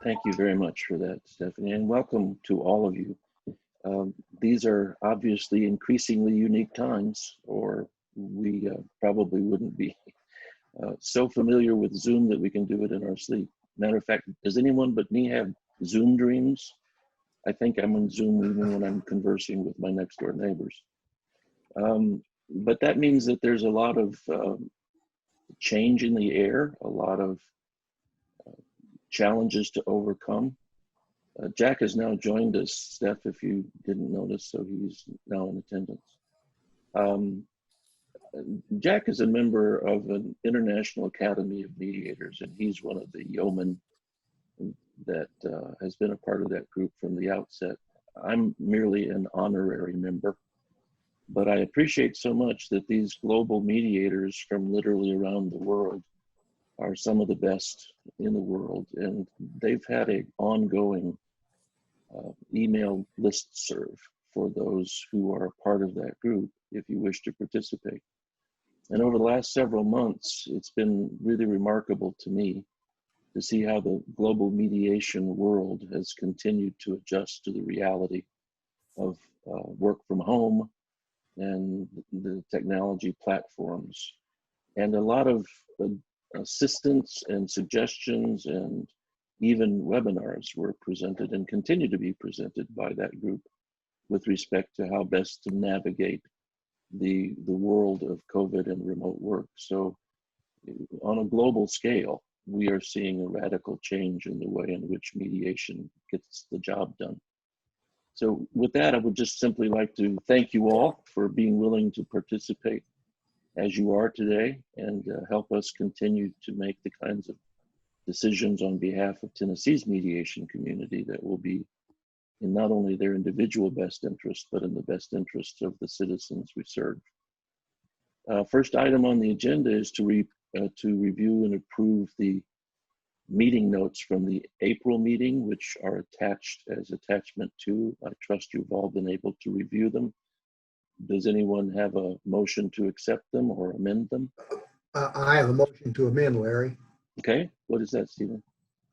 Thank you very much for that, Stephanie, and welcome to all of you. These are obviously increasingly unique times, or we probably wouldn't be so familiar with Zoom that we can do it in our sleep. Matter of fact, does anyone but me have Zoom dreams? I think I'm on Zoom even when I'm conversing with my next door neighbors. But that means that there's a lot of change in the air, a lot of challenges to overcome. Jack has now joined us, Steph, if you didn't notice, so he's now in attendance. Jack is a member of an International Academy of Mediators, and he's one of the yeomen that has been a part of that group from the outset. I'm merely an honorary member, but I appreciate so much that these global mediators from literally around the world are some of the best in the world, and they've had an ongoing email listserv for those who are a part of that group if you wish to participate. And over the last several months, it's been really remarkable to me to see how the global mediation world has continued to adjust to the reality of work from home and the technology platforms. And a lot of assistance and suggestions and even webinars were presented and continue to be presented by that group with respect to how best to navigate the world of COVID and remote work. So on a global scale, we are seeing a radical change in the way in which mediation gets the job done. So with that, I would just simply like to thank you all for being willing to participate as you are today and help us continue to make the kinds of decisions on behalf of Tennessee's mediation community that will be in not only their individual best interest, but in the best interests of the citizens we serve. First item on the agenda is to review and approve the meeting notes from the April meeting, which are attached as attachment 2. I trust you've all been able to review them. Does anyone have a motion to accept them or amend them? I have a motion to amend, Larry. Okay, what is that, Stephen?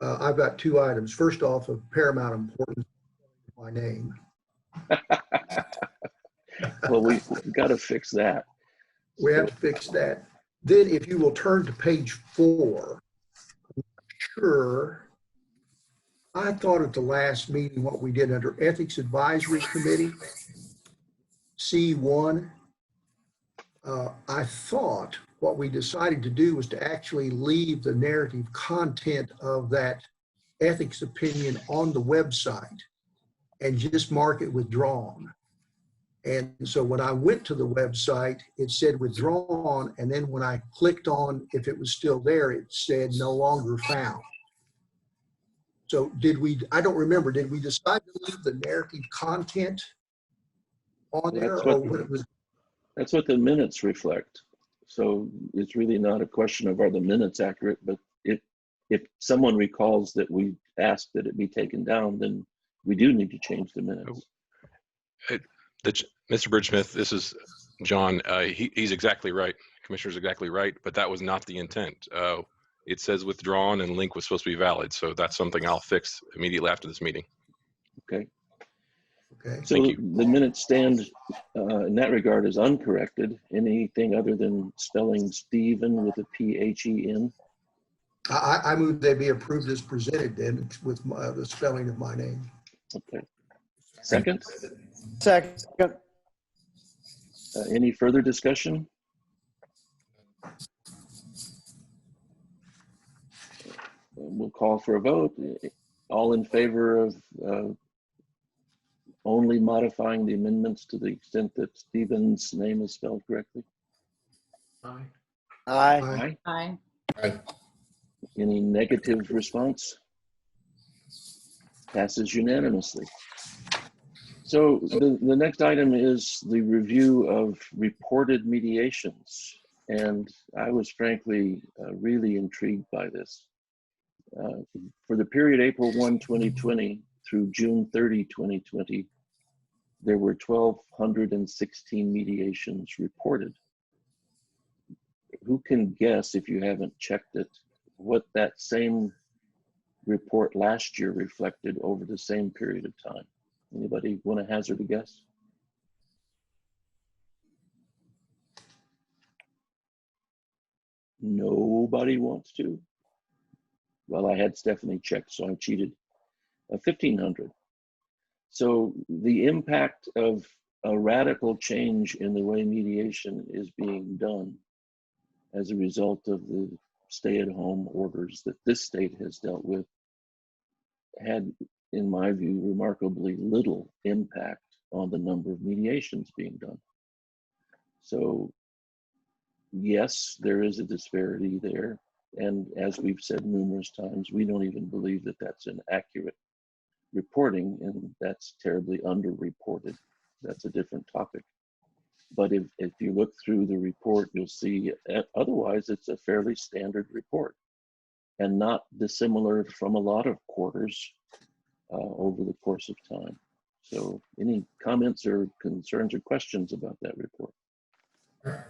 I've got 2 items. First off, of paramount importance, my name. Well, we've got to fix that. We have to fix that. Then if you will turn to page 4, I'm not sure. I thought at the last meeting what we did under Ethics Advisory Committee, C1, I thought what we decided to do was to actually leave the narrative content of that ethics opinion on the website and just mark it withdrawn. And so when I went to the website, it said withdrawn. And then when I clicked on if it was still there, it said no longer found. So did we, I don't remember, did we decide to leave the narrative content on there? That's what the minutes reflect. So it's really not a question of are the minutes accurate, but if someone recalls that we asked that it be taken down, then we do need to change the minutes. Mr. Bridgesmith, this is John. He's exactly right. Commissioner's exactly right, but that was not the intent. It says withdrawn and link was supposed to be valid. So that's something I'll fix immediately after this meeting. Okay. Okay. So the minutes stand in that regard as uncorrected. Anything other than spelling Stephen with a P-H-E-N? I move they be approved as presented then with the spelling of my name. Okay. Second? Second. Any further discussion? We'll call for a vote. All in favor of only modifying the amendments to the extent that Stephen's name is spelled correctly? Aye. Aye. Aye. Aye. Any negative response? Passes unanimously. So the next item is the review of reported mediations. And I was frankly really intrigued by this. For the period April 1, 2020 through June 30, 2020, there were 1,216 mediations reported. Who can guess, if you haven't checked it, what that same report last year reflected over the same period of time? Anybody want to hazard a guess? Nobody wants to? Well, I had Stephanie check, so I cheated. 1,500. So the impact of a radical change in the way mediation is being done as a result of the stay-at-home orders that this state has dealt with had, in my view, remarkably little impact on the number of mediations being done. So yes, there is a disparity there. And as we've said numerous times, we don't even believe that that's an accurate reporting, and that's terribly underreported. That's a different topic. But if you look through the report, you'll see otherwise it's a fairly standard report and not dissimilar from a lot of quarters over the course of time. So any comments or concerns or questions about that report?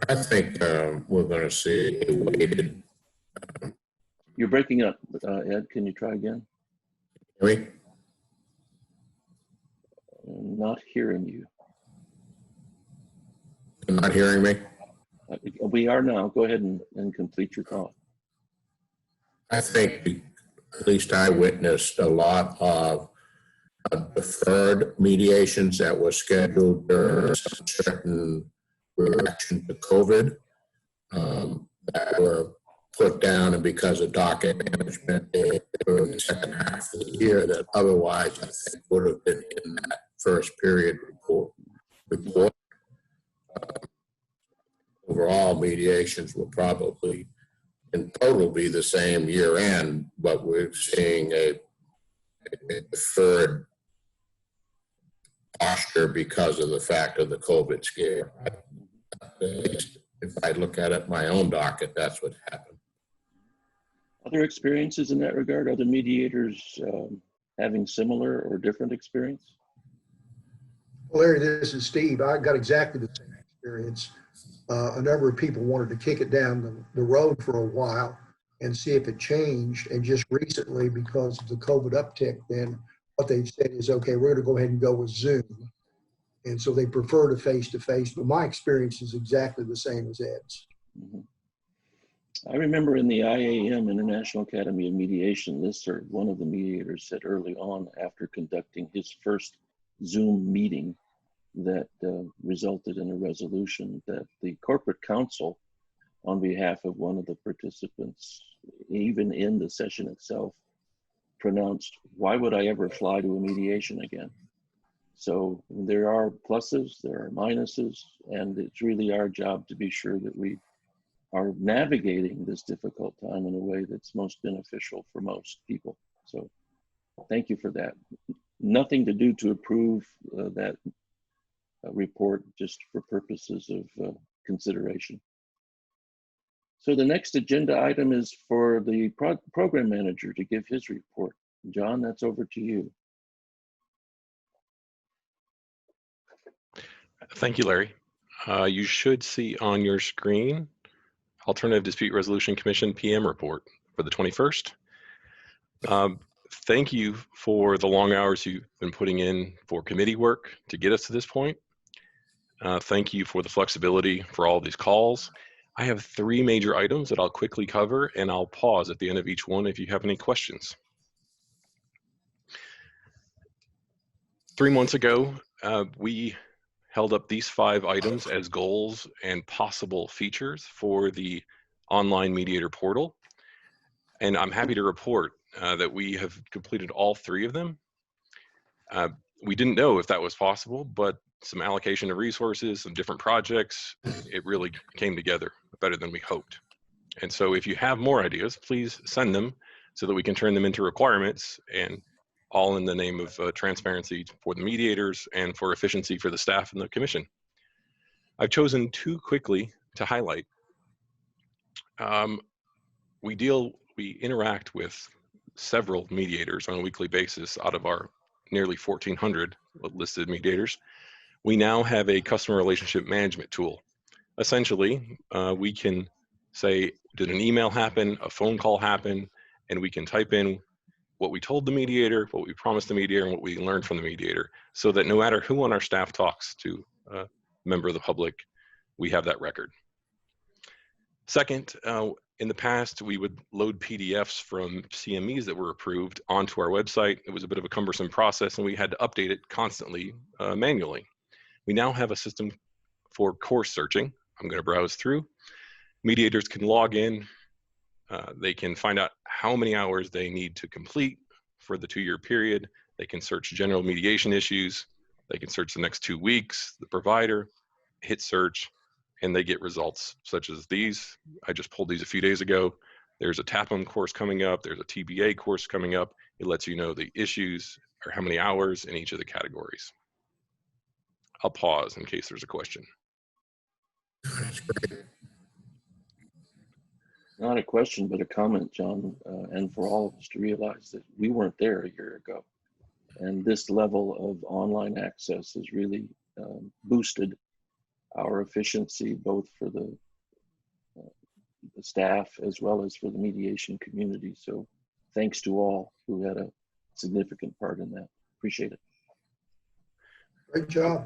I think we're going to see a weighted. You're breaking up, Ed. Can you try again? Hear I'm not hearing you. You're not hearing me? We are now. Go ahead and complete your thought. I think, at least I witnessed a lot of deferred mediations that were scheduled during a certain reaction to COVID that were put down, and because of docket management during the second half of the year that otherwise I think would have been in that first period report. Overall, mediations will probably in total be the same year end, but we're seeing a deferred posture because of the fact of the COVID scare. If I look at it, my own docket, that's what happened. Other experiences in that regard? Other mediators having similar or different experience? Well, Larry, this is Steve. I got exactly the same experience. A number of people wanted to kick it down the road for a while and see if it changed. And just recently, because of the COVID uptick, then what they've said is, okay, we're going to go ahead and go with Zoom. And so they prefer to face-to-face, but my experience is exactly the same as Ed's. Mm-hmm. I remember in the IAM, International Academy of Mediation, one of the mediators said early on after conducting his first Zoom meeting that resulted in a resolution that the corporate counsel, on behalf of one of the participants, even in the session itself, pronounced, "Why would I ever fly to a mediation again?" So there are pluses, there are minuses, and it's really our job to be sure that we are navigating this difficult time in a way that's most beneficial for most people. So thank you for that. Nothing to do to approve that report, just for purposes of consideration. So the next agenda item is for the program manager to give his report. John, that's over to you. Thank you, Larry. You should see on your screen Alternative Dispute Resolution Commission PM report for the 21st. Thank you for the long hours you've been putting in for committee work to get us to this point. Thank you for the flexibility for all these calls. I have 3 major items that I'll quickly cover, and I'll pause at the end of each one if you have any questions. 3 months ago, we held up these 5 items as goals and possible features for the online mediator portal. And I'm happy to report that we have completed all 3 of them. We didn't know if that was possible, but some allocation of resources, some different projects, it really came together better than we hoped. And so if you have more ideas, please send them so that we can turn them into requirements, and all in the name of transparency for the mediators and for efficiency for the staff and the commission. I've chosen 2 quickly to highlight. We interact with several mediators on a weekly basis out of our nearly 1,400 listed mediators. We now have a customer relationship management tool. Essentially, we can say, did an email happen, a phone call happen, and we can type in what we told the mediator, what we promised the mediator, and what we learned from the mediator, so that no matter who on our staff talks to a member of the public, we have that record. Second, in the past, we would load PDFs from CMEs that were approved onto our website. It was a bit of a cumbersome process, and we had to update it constantly manually. We now have a system for course searching. I'm going to browse through. Mediators can log in. They can find out how many hours they need to complete for the 2-year period. They can search general mediation issues. They can search the next 2 weeks, the provider, hit search, and they get results such as these. I just pulled these a few days ago. There's a TAPM course coming up. There's a TBA course coming up. It lets you know the issues or how many hours in each of the categories. I'll pause in case there's a question. That's great. Not a question, but a comment, John, and for all of us to realize that we weren't there a year ago. And this level of online access has really boosted our efficiency, both for the staff as well as for the mediation community. So thanks to all who had a significant part in that. Appreciate it. Great job.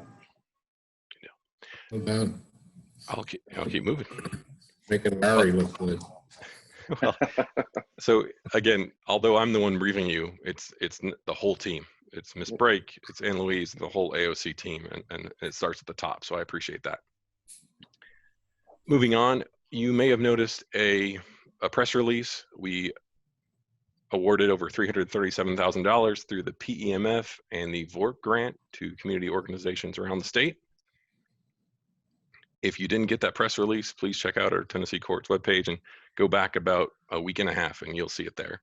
Well done. I'll keep moving. Making Larry look good. Well, so again, although I'm the one briefing you, it's the whole team. It's Ms. Brake, it's Ann Louise, the whole AOC team, and it starts at the top. So I appreciate that. Moving on, you may have noticed a press release. We awarded over $337,000 through the PEMF and the VORP grant to community organizations around the state. If you didn't get that press release, please check out our Tennessee Courts webpage and go back about a week and a half and you'll see it there.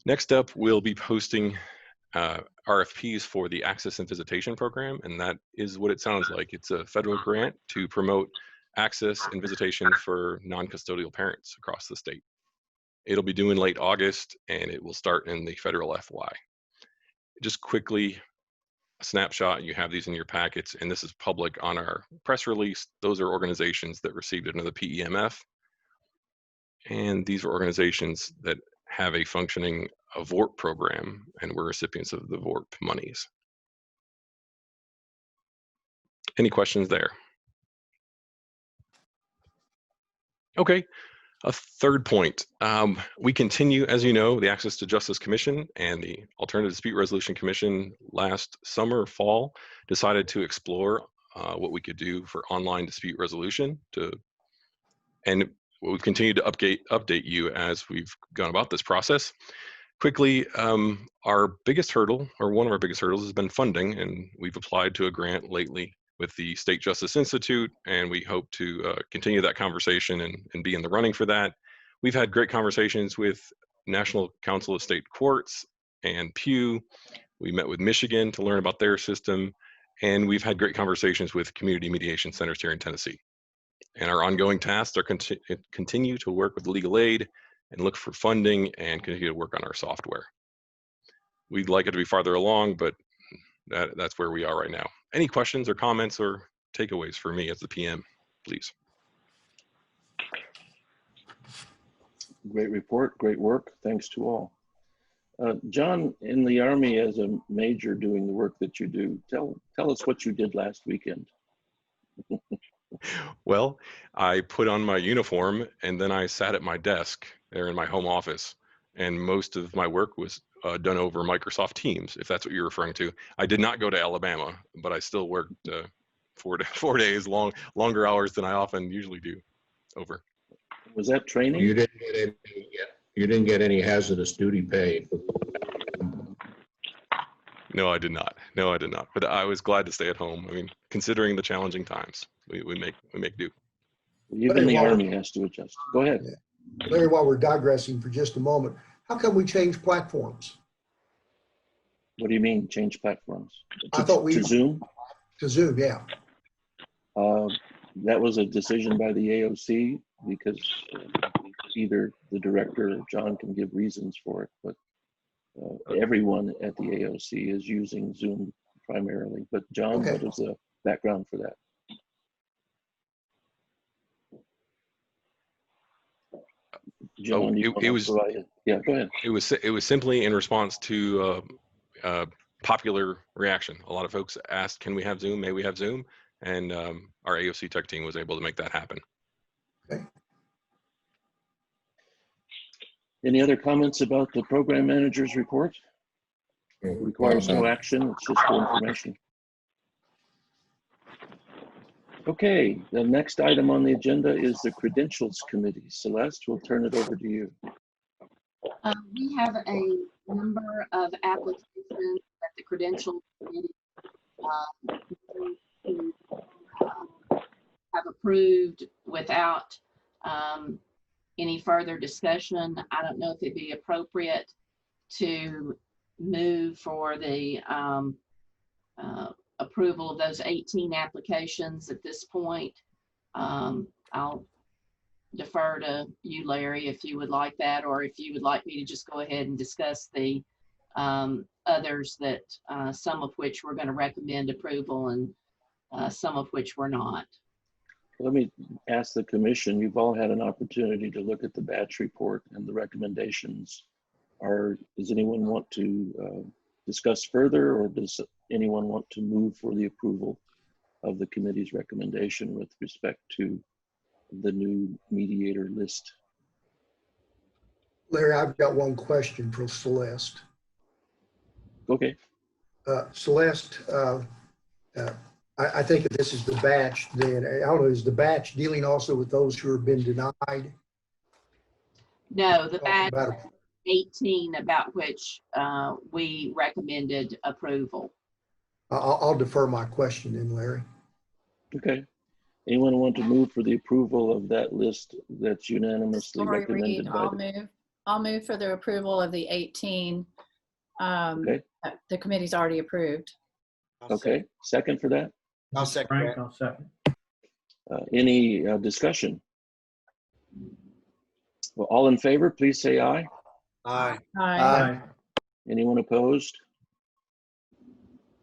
Next up, we'll be posting RFPs for the Access and Visitation program, and that is what it sounds like. It's a federal grant to promote access and visitation for non-custodial parents across the state. It'll be due in late August, and it will start in the federal FY. Just quickly, a snapshot, you have these in your packets, and this is public on our press release. Those are organizations that received it under the PEMF, and these are organizations that have a functioning VORP program, and we're recipients of the VORP monies. Any questions there? Okay, a third point. We continue, as you know, the Access to Justice Commission and the Alternative Dispute Resolution Commission last summer, fall, decided to explore what we could do for online dispute resolution. And we've continued to update you as we've gone about this process. Quickly, our biggest hurdle, or one of our biggest hurdles, has been funding, and we've applied to a grant lately with the State Justice Institute, and we hope to continue that conversation and be in the running for that. We've had great conversations with National Council of State Courts and Pew. We met with Michigan to learn about their system, and we've had great conversations with community mediation centers here in Tennessee. And our ongoing tasks are continue to work with legal aid and look for funding and continue to work on our software. We'd like it to be farther along, but that's where we are right now. Any questions or comments or takeaways for me as the PM, please? Great report, great work. Thanks to all. John, in the Army as a major doing the work that you do, tell us what you did last weekend. Well, I put on my uniform and then I sat at my desk there in my home office, and most of my work was done over Microsoft Teams, if that's what you're referring to. I did not go to Alabama, but I still worked 4 days, longer hours than I often usually do. Over. Was that training? You didn't get any hazardous duty pay. No, I did not. No, I did not. But I was glad to stay at home. I mean, considering the challenging times, we make do. Even the Army has to adjust. Go ahead. Yeah. Larry, while we're digressing for just a moment, how come we changed platforms? What do you mean change platforms? I thought to Zoom? To Zoom, yeah. That was a decision by the AOC because either the director or John can give reasons for it, but everyone at the AOC is using Zoom primarily. But John, Okay. What is the background for that? John, do you it wanna was provide it? Yeah, go ahead. it was simply in response to popular reaction. A lot of folks asked, "Can we have Zoom? May we have Zoom?" And our AOC tech team was able to make that happen. Any other comments about the program manager's report? Requires no action, it's just for information. Okay, the next item on the agenda is the Credentials Committee. Celeste, we'll turn it over to you. We have a number of applications that the Credentials Committee have approved without any further discussion. I don't know if it'd be appropriate to move for the approval of those 18 applications at this point. I'll defer to you, Larry, if you would like that, or if you would like me to just go ahead and discuss the others that some of which we're going to recommend approval and some of which we're not. Let me ask the commission, you've all had an opportunity to look at the batch report and the recommendations. Does anyone want to discuss further, or does anyone want to move for the approval of the committee's recommendation with respect to the new mediator list? Larry, I've got one question for Celeste. Okay. Celeste, I think if this is the batch, then I don't know, is the batch dealing also with those who have been denied? No, the batch About 18 about which we recommended approval. I'll defer my question then, Larry. Okay. Anyone want to move for the approval of that list that's unanimously Lori recommended Reed, by I'll move for the approval of the 18 Okay. that the committee's already approved. Okay, second for that? I'll second Frank, that. I'll second. Any discussion? Well, all in favor, please say aye. Aye. Aye. Anyone opposed?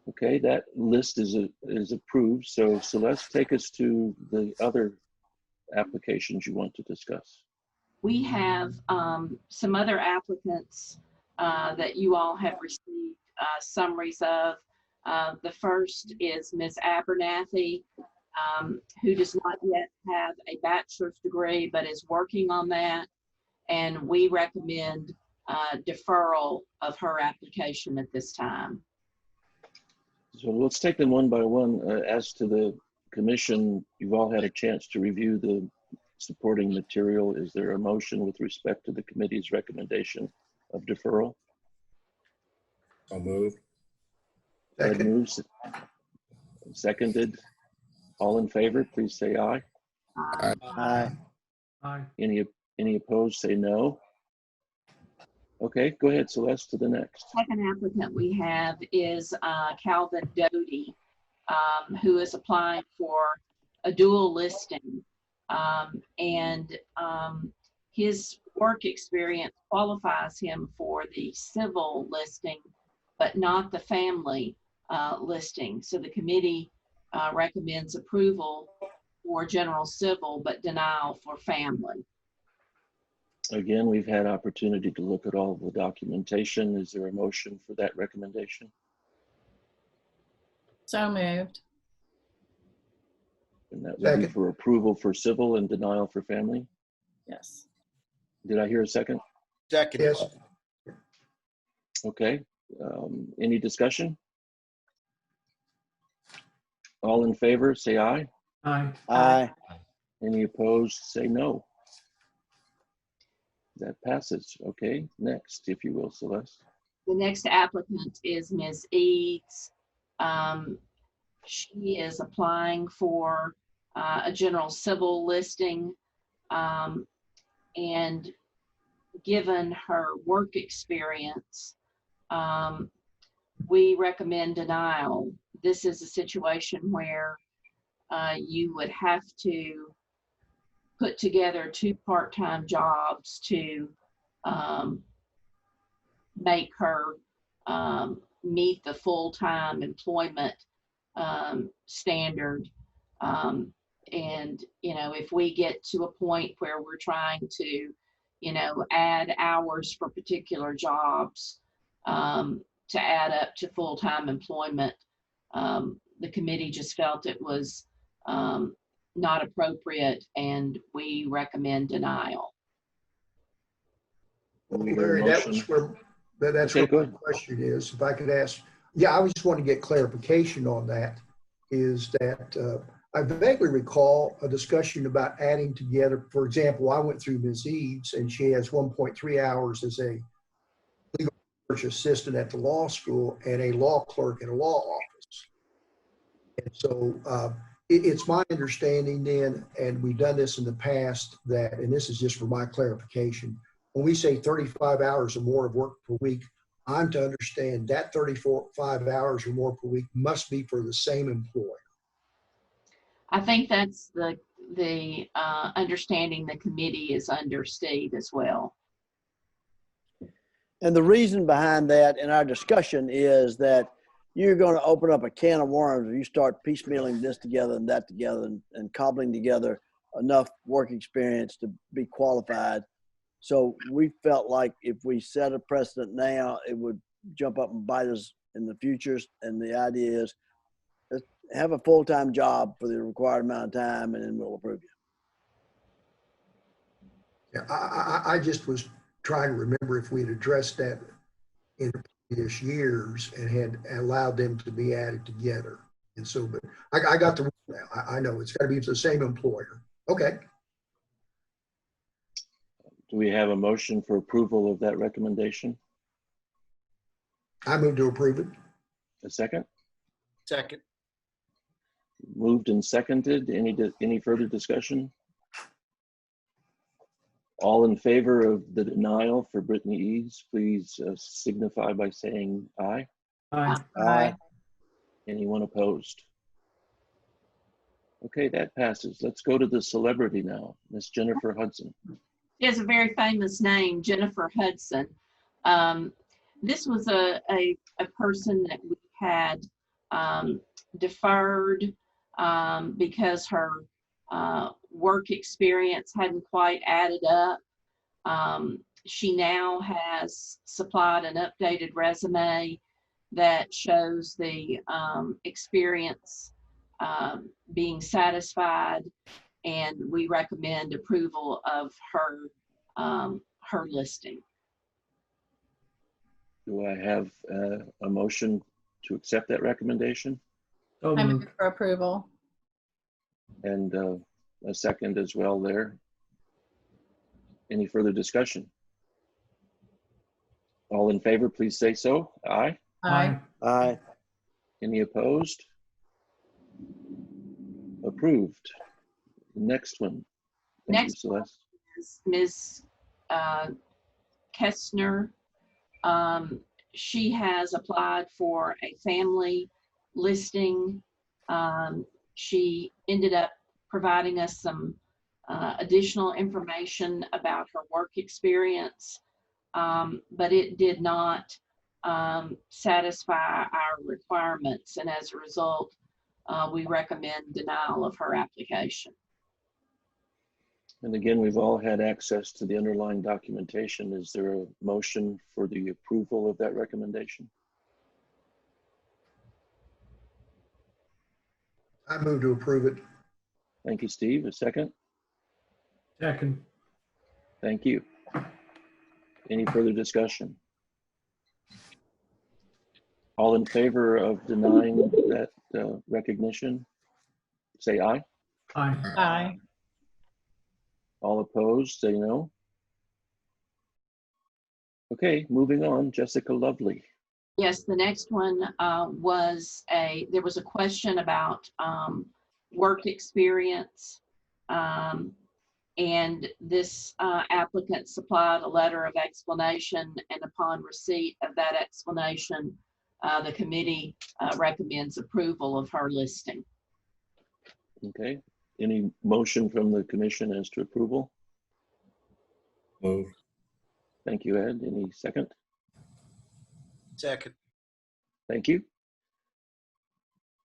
Okay, that list is approved. So Celeste, take us to the other applications you want to discuss. We have some other applicants that you all have received summaries of. The first is Ms. Abernathy, who does not yet have a bachelor's degree, but is working on that. And we recommend deferral of her application at this time. So let's take them one by one. As to the commission, you've all had a chance to review the supporting material. Is there a motion with respect to the committee's recommendation of deferral? I'll move. Ed moves. Seconded. All in favor, please say aye. Aye. Aye. Any opposed, say no. Okay, go ahead, Celeste, to the next. Second applicant we have is Calvin Doty, who is applying for a dual listing. His work experience qualifies him for the civil listing, but not the family listing. So the committee recommends approval for general civil, but denial for family. Again, we've had opportunity to look at all the documentation. Is there a motion for that recommendation? So moved. And that would be for approval for civil and denial for family? Yes. Did I hear a second? Second. Yes. Okay, any discussion? All in favor, say aye. Aye. Aye. Any opposed, say no. That passes. Okay, next, if you will, Celeste. The next applicant is Ms. Eads. She is applying for a general civil listing, and given her work experience, we recommend denial. This is a situation where you would have to put together 2 part-time jobs to make her meet the full-time employment standard. And, you know, if we get to a point where we're trying to, add hours for particular jobs to add up to full-time employment. The committee just felt it was not appropriate, and we recommend denial. Larry, that was where, that's Okay, go where my ahead. question is. If I could ask, yeah, I just want to get clarification on that, is that I vaguely recall a discussion about adding together, for example, I went through Ms. Eads and she has 1.3 hours as a legal research assistant at the law school and a law clerk in a law office. And so it's my understanding then, and we've done this in the past, that, and this is just for my clarification, when we say 35 hours or more of work per week, I'm to understand that 35 hours or more per week must be for the same employer. I think that's the understanding the committee is under, Steve, as well. And the reason behind that in our discussion is that you're going to open up a can of worms if you start piecemealing this together and that together and cobbling together enough work experience to be qualified. So we felt like if we set a precedent now, it would jump up and bite us in the futures. And the idea is let's have a full-time job for the required amount of time, and then we'll approve you. Yeah, I just was trying to remember if we had addressed that in previous years and had allowed them to be added together. And so, but I got the rule now. I know it's got to be the same employer. Okay. Do we have a motion for approval of that recommendation? I move to approve it. A second? Second. Moved and seconded. Any further discussion? All in favor of the denial for Brittany Eads, please signify by saying aye. Aye. Anyone opposed? Okay, that passes. Let's go to the celebrity now, Miss Jennifer Hudson. She has a very famous name, Jennifer Hudson. This was a person that we had deferred because her work experience hadn't quite added up. She now has supplied an updated resume that shows the experience being satisfied, and we recommend approval of her listing. Do I have a motion to accept that recommendation? I move for approval. And a second as well there. Any further discussion? All in favor, please say so. Aye. Aye. Aye. Any opposed? Approved. Next one. Thank you, Next Celeste. is Ms. Kestner. She has applied for a family listing. She ended up providing us some additional information about her work experience, but it did not satisfy our requirements, and as a result, we recommend denial of her application. And again, we've all had access to the underlying documentation. Is there a motion for the approval of that recommendation? I move to approve it. Thank you, Steve. A second? Second. Thank you. Any further discussion? All in favor of denying that recognition, say aye. Aye. Aye. All opposed, say no. Okay, moving on, Jessica Lovely. Yes, the next one there was a question about work experience. And this applicant supplied a letter of explanation, and upon receipt of that explanation, the committee recommends approval of her listing. Okay, any motion from the commission as to approval? Move. Thank you, Ed. Any second? Second. Thank you.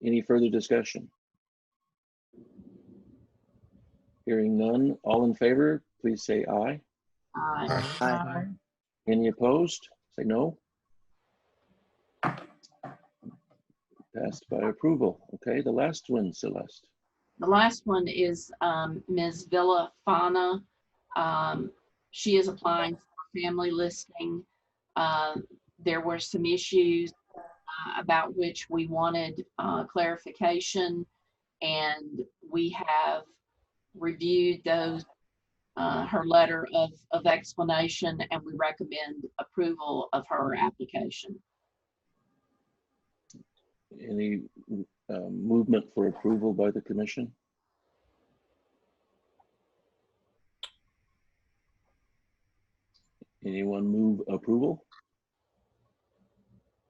Any further discussion? Hearing none, all in favor, please say aye. Aye. Aye. Any opposed? Say no. Passed by approval. Okay, the last one, Celeste. The last one is Ms. Villafana. She is applying for family listing. There were some issues about which we wanted clarification, and we have reviewed those, her letter of explanation, and we recommend approval of her application. Any movement for approval by the commission? Anyone move approval?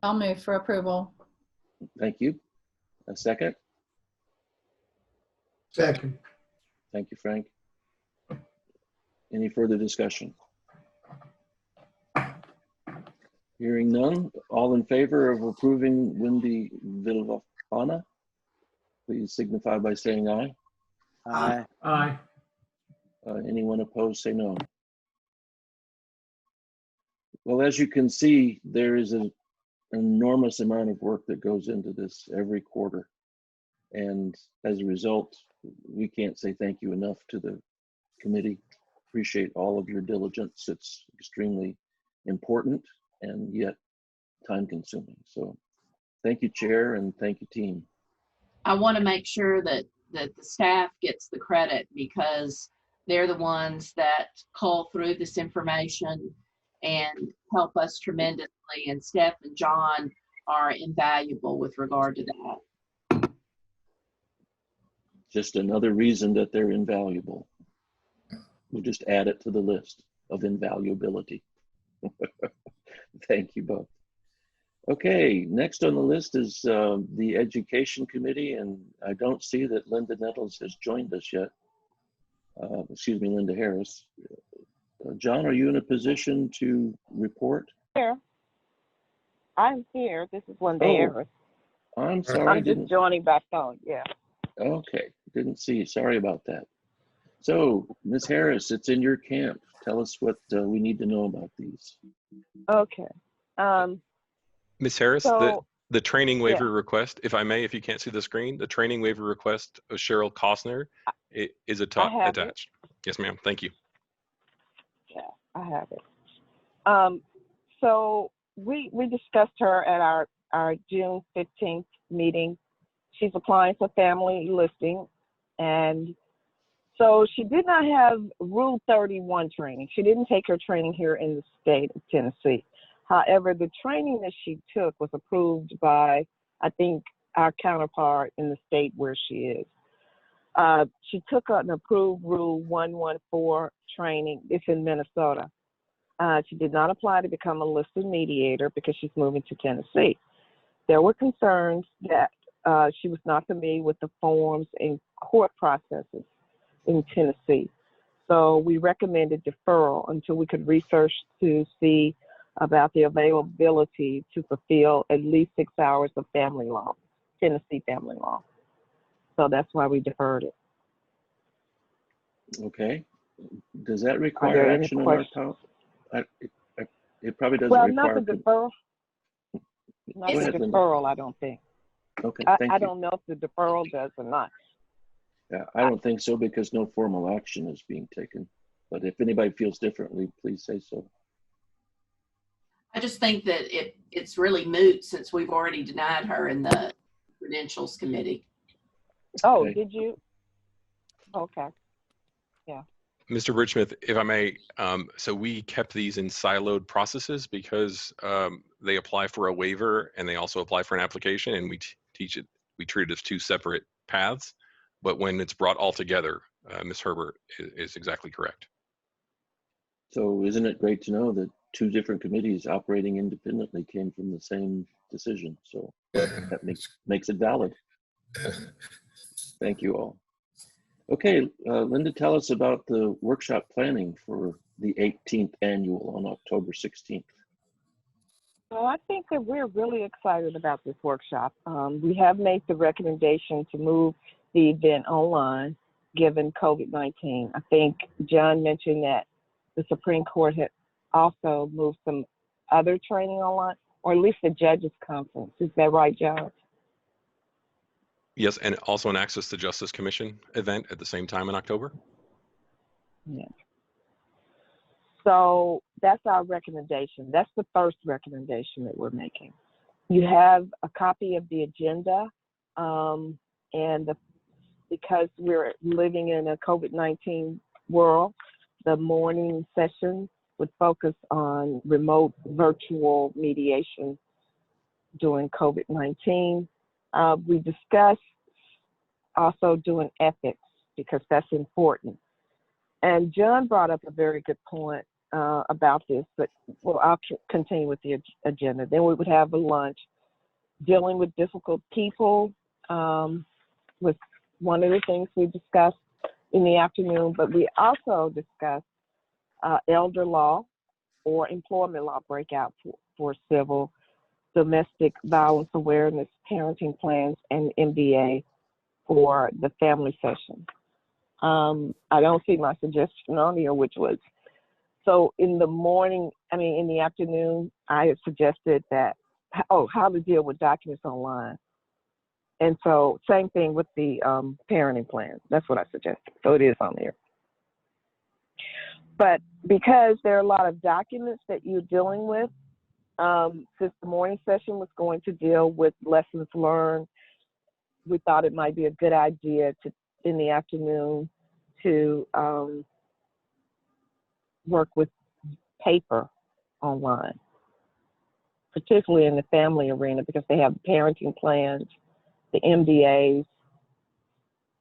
I'll move for approval. Thank you. A second? Second. Thank you, Frank. Any further discussion? Hearing none, all in favor of approving Wendy Villafana, please signify by saying aye. Aye. Aye. Anyone opposed, say no. Well, as you can see, there is an enormous amount of work that goes into this every quarter. And as a result, we can't say thank you enough to the committee. Appreciate all of your diligence. It's extremely important and yet time consuming. So thank you, Chair, and thank you, team. I want to make sure that the staff gets the credit, because they're the ones that cull through this information and help us tremendously. And Steph and John are invaluable with regard to that. Just another reason that they're invaluable. We'll just add it to the list of invaluability. Thank you both. Okay, next on the list is the Education Committee, and I don't see that Linda Nettles has joined us yet. Excuse me, Linda Harris. John, are you in a position to report? Here. I'm here. This is Linda Oh, Harris. I'm sorry. I'm just joining back on, yeah. Okay, didn't see. Sorry about that. So, Ms. Harris, it's in your camp. Tell us what we need to know about these. Okay. Ms. Harris, So, the training waiver request, if I may, if you can't see the screen, the training waiver request of Cheryl Costner is attached. Yes, ma'am. Thank you. yeah, I have it. So we discussed her at our June 15th meeting. She's applying for family listing, and so she did not have Rule 31 training. She didn't take her training here in the state of Tennessee. However, the training that she took was approved by, I think, our counterpart in the state where she is. She took an approved Rule 114 training. It's in Minnesota. She did not apply to become a listed mediator because she's moving to Tennessee. There were concerns that she was not familiar with the forms and court processes in Tennessee. So we recommended deferral until we could research to see about the availability to fulfill at least 6 hours of family law, Tennessee family law. So that's why we deferred it. Okay. Does that require action on our part? It probably doesn't well, require. not the deferral. Not Go the ahead, deferral, Linda. I don't think. Okay, thank I you. don't know if the deferral does or not. Yeah, I don't think so because no formal action is being taken. But if anybody feels differently, please say so. I just think that it's really moot since we've already denied her in the Credentials Committee. Oh, Okay. did you? Okay. Yeah. Mr. Bridgesmith, if I may, so we kept these in siloed processes because they apply for a waiver and they also apply for an application, and we treat it as two separate paths. But when it's brought all together, Ms. Herbert is exactly correct. So isn't it great to know that two different committees operating independently came from the same decision? So that makes it valid. Thank you all. Okay, Linda, tell us about the workshop planning for the 18th annual on October 16th. Well, I think that we're really excited about this workshop. We have made the recommendation to move the event online given COVID-19. I think John mentioned that the Supreme Court had also moved some other training online, or at least the Judges Conference. Is that right, John? Yes, and also an Access to Justice Commission event at the same time in October. Yeah. So that's our recommendation. That's the first recommendation that we're making. You have a copy of the agenda, because we're living in a COVID-19 world, the morning session would focus on remote virtual mediation during COVID-19. We discussed also doing ethics because that's important. And John brought up a very good point about this, but well, I'll continue with the agenda. Then we would have a lunch dealing with difficult people with one of the things we discussed in the afternoon, but we also discussed elder law or employment law breakout for civil, domestic violence awareness, parenting plans, and MBA for the family session. I don't see my suggestion on here, which was, so in the morning, in the afternoon, I had suggested that, how to deal with documents online. And so same thing with the parenting plan. That's what I suggested. So it is on there. But because there are a lot of documents that you're dealing with, since the morning session was going to deal with lessons learned, we thought it might be a good idea to, in the afternoon, to work with paper online, particularly in the family arena, because they have parenting plans, the MDAs,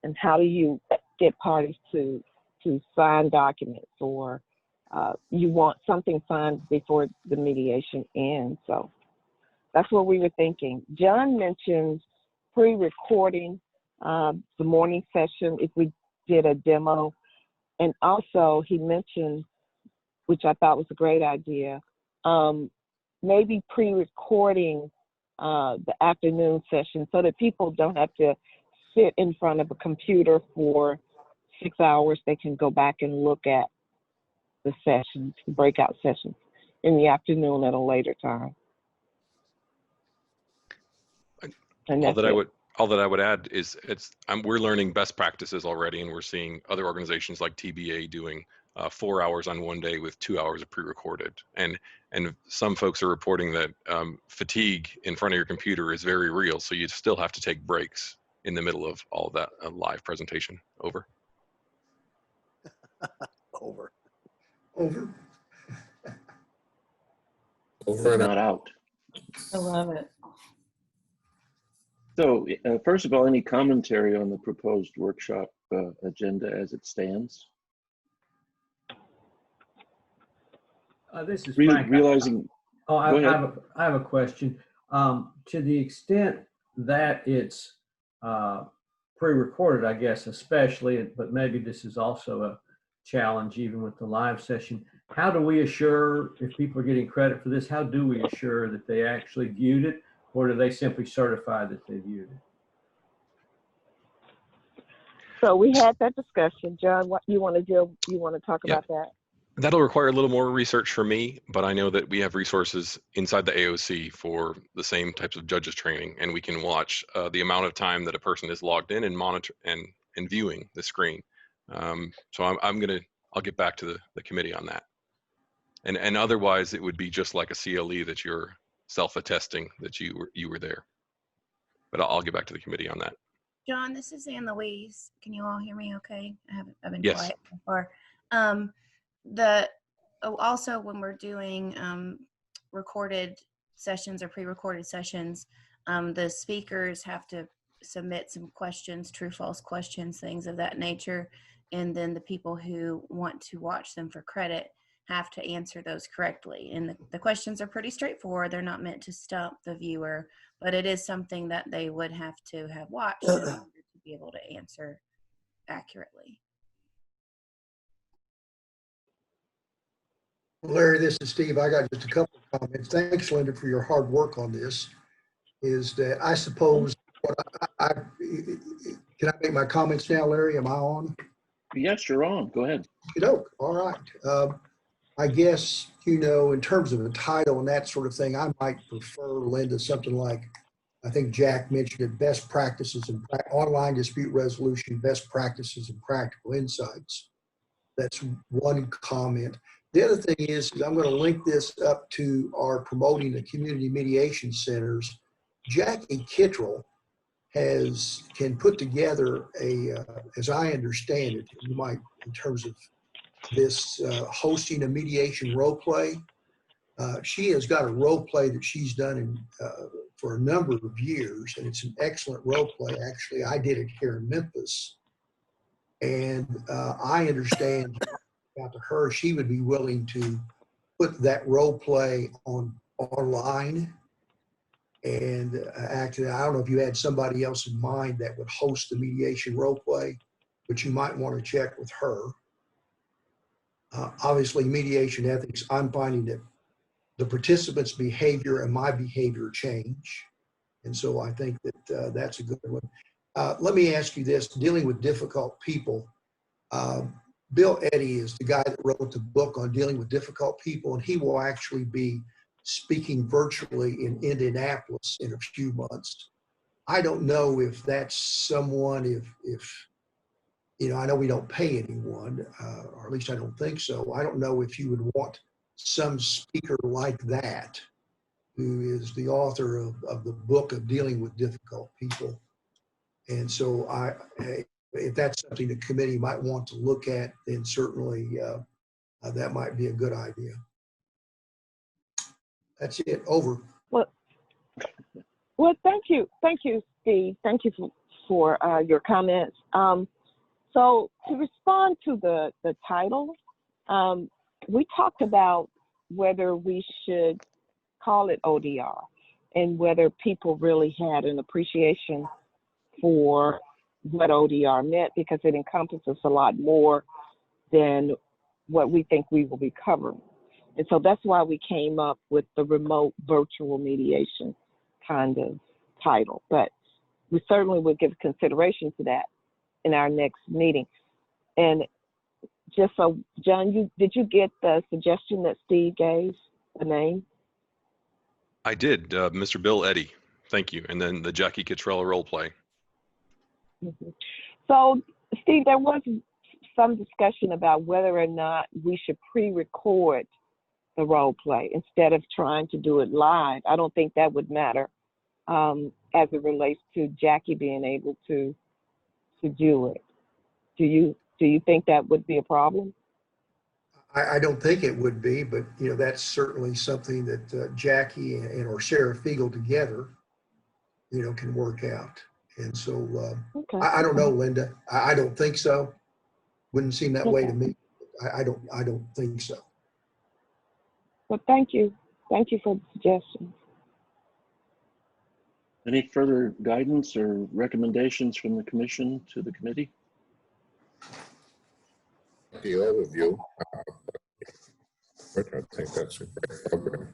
and how do you get parties to sign documents, or you want something signed before the mediation ends. So that's what we were thinking. John mentioned pre-recording the morning session if we did a demo. And also he mentioned, which I thought was a great idea, maybe pre-recording the afternoon session so that people don't have to sit in front of a computer for 6 hours. They can go back and look at the sessions, the breakout sessions in the afternoon at a later time. And All that's that I would add is we're learning best practices already, and we're seeing other organizations like TBA doing 4 hours on one day with 2 hours of pre-recorded. And some folks are reporting that fatigue in front of your computer is very real, so you still have to take breaks in the middle of all that live presentation. Over. Over. Over. Over and out. Not out. I love it. So first of all, any commentary on the proposed workshop agenda as it stands? This is Frank. Realizing, Oh, Go ahead. I have a question. To the extent that it's pre-recorded, I guess, especially, but maybe this is also a challenge even with the live session. How do we assure, if people are getting credit for this, how do we assure that they actually viewed it, or do they simply certify that they viewed it? So we had that discussion. John, what you want to do? You want to talk Yeah. about that? That'll require a little more research for me, but I know that we have resources inside the AOC for the same types of judges training, and we can watch the amount of time that a person is logged in and monitor and viewing the screen. So I'll get back to the committee on that. And otherwise, it would be just like a CLE that you're self-attesting that you were there. But I'll get back to the committee on that. John, this is Ann Louise. Can you all hear me okay? I've been Yes. quiet so far. Also when we're doing recorded sessions or pre-recorded sessions, the speakers have to submit some questions, true, false questions, things of that nature. And then the people who want to watch them for credit have to answer those correctly. And the questions are pretty straightforward. They're not meant to stump the viewer, but it is something that they would have to have watched in order to be able to answer accurately. Larry, this is Steve. I got just a couple of comments. Thanks, Linda, for your hard work on this. Is that I suppose, can I make my comments now, Larry? Am I on? yes, you're on. Go ahead. All right. I guess, you know, in terms of the title and that sort of thing, I might prefer, Linda, something like, I think Jack mentioned it, best practices in online dispute resolution, best practices and practical insights. That's one comment. The other thing is I'm going to link this up to our promoting the community mediation centers. Jackie Kittrell can put together as I understand it, you might, in terms of this hosting a mediation role play. She has got a role play that she's done for a number of years, and it's an excellent role play. Actually, I did it here in Memphis, and I understand about to her, she would be willing to put that role play online. And actually, I don't know if you had somebody else in mind that would host the mediation role play, but you might want to check with her. Obviously, mediation ethics, I'm finding that the participants' behavior and my behavior change. And so I think that that's a good one. Let me ask you this, dealing with difficult people. Bill Eddy is the guy that wrote the book on dealing with difficult people, and he will actually be speaking virtually in Indianapolis in a few months. I don't know if that's someone, if you know, I know we don't pay anyone, or at least I don't think so. I don't know if you would want some speaker like that, who is the author of the book of dealing with difficult people. And so if that's something the committee might want to look at, then certainly that might be a good idea. That's it. Over. Well, thank you, Steve. Thank you for your comments. So to respond to the title, we talked about whether we should call it ODR and whether people really had an appreciation for what ODR meant, because it encompasses a lot more than what we think we will be covering. And so that's why we came up with the remote virtual mediation kind of title. But we certainly would give consideration to that in our next meeting. And just so, John, did you get the suggestion that Steve gave, the name? I did, Mr. Bill Eddy. Thank you. And then the Jackie Kittrell role play. Mm-hmm. So, Steve, there was some discussion about whether or not we should pre-record the role play instead of trying to do it live. I don't think that would matter as it relates to Jackie being able to do it. Do you think that would be a problem? I don't think it would be, but you know, that's certainly something that Jackie or Sarah Fiegel together, you know, can work out. And so Okay. I don't know, Linda. I don't think so. Wouldn't seem that way to me. I don't think so. Well, thank you. Thank you for the suggestion. Any further guidance or recommendations from the commission to the committee? The overview. I think that's a great program.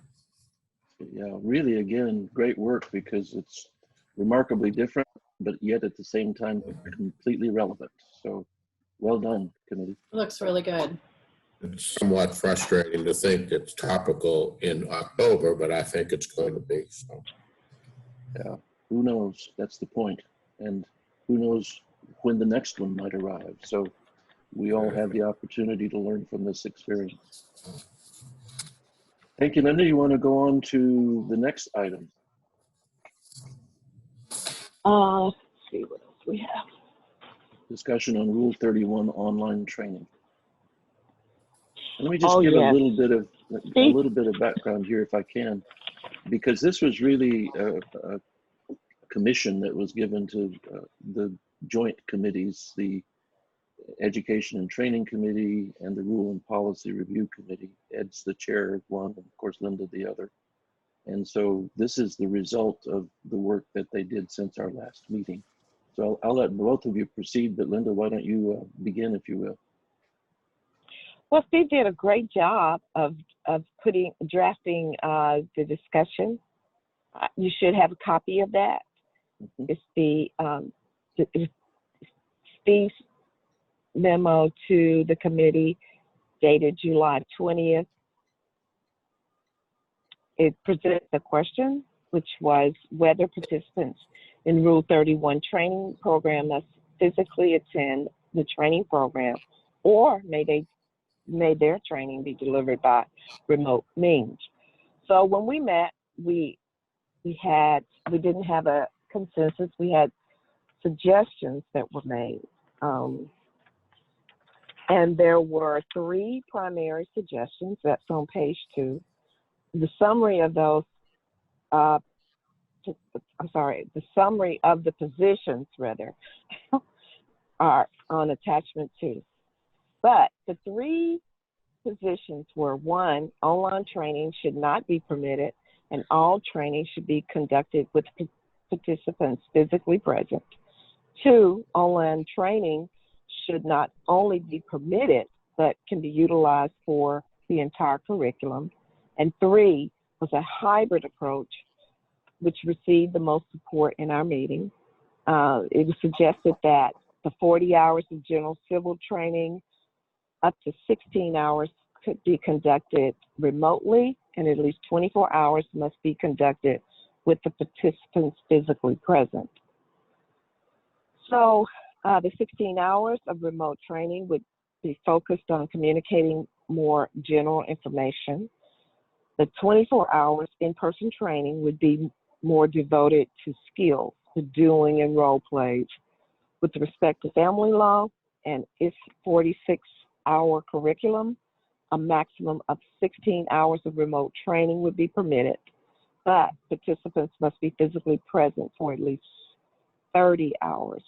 Yeah, really, again, great work, because it's remarkably different, but yet at the same time completely relevant. So well done, committee. Looks really good. It's somewhat frustrating to think it's topical in October, but I think it's going to be. So. Yeah, who knows? That's the point. And who knows when the next one might arrive. So we all have the opportunity to learn from this experience. Thank you, Linda. You want to go on to the next item? Let's see what else we have. Discussion on Rule 31 online training. And let me just give a little bit of background here, if I can, because this was really a commission that was given to the joint committees, the Education and Training Committee and the Rule and Policy Review Committee. Ed's the chair of one, and of course Linda the other. And so this is the result of the work that they did since our last meeting. So I'll let both of you proceed, but Linda, why don't you begin, if you will? Well, Steve did a great job of drafting the discussion. You should have a copy of that. Mm-hmm. It's Steve's memo to the committee dated July 20th. It presents a question, which was whether participants in Rule 31 training program must physically attend the training program, or may their training be delivered by remote means. So when we met, we didn't have a consensus. We had suggestions that were made. And there were 3 primary suggestions. That's on page 2. The summary of those, the summary of the positions, rather, are on attachment 2. But the 3 positions were: 1, online training should not be permitted, and all training should be conducted with participants physically present. 2, online training should not only be permitted, but can be utilized for the entire curriculum. And 3 was a hybrid approach, which received the most support in our meeting. It was suggested that the 40 hours of general civil training, up to 16 hours could be conducted remotely, and at least 24 hours must be conducted with the participants physically present. So the 16 hours of remote training would be focused on communicating more general information. The 24 hours in-person training would be more devoted to skills, to doing and role plays. With respect to family law and its 46-hour curriculum, a maximum of 16 hours of remote training would be permitted, but participants must be physically present for at least 30 hours.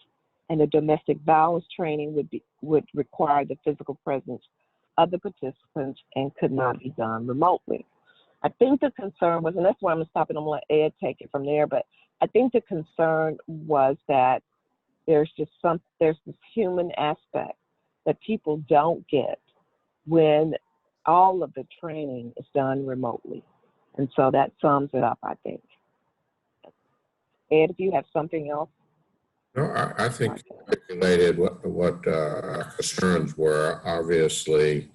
And the domestic violence training would require the physical presence of the participants and could not be done remotely. I think the concern was, and that's why I'm going to stop and I'm going to let Ed take it from there, but I think the concern was that there's this human aspect that people don't get when all of the training is done remotely. And so that sums it up, I think. Ed, if you have something else. No, I think you articulated what our concerns were. Obviously,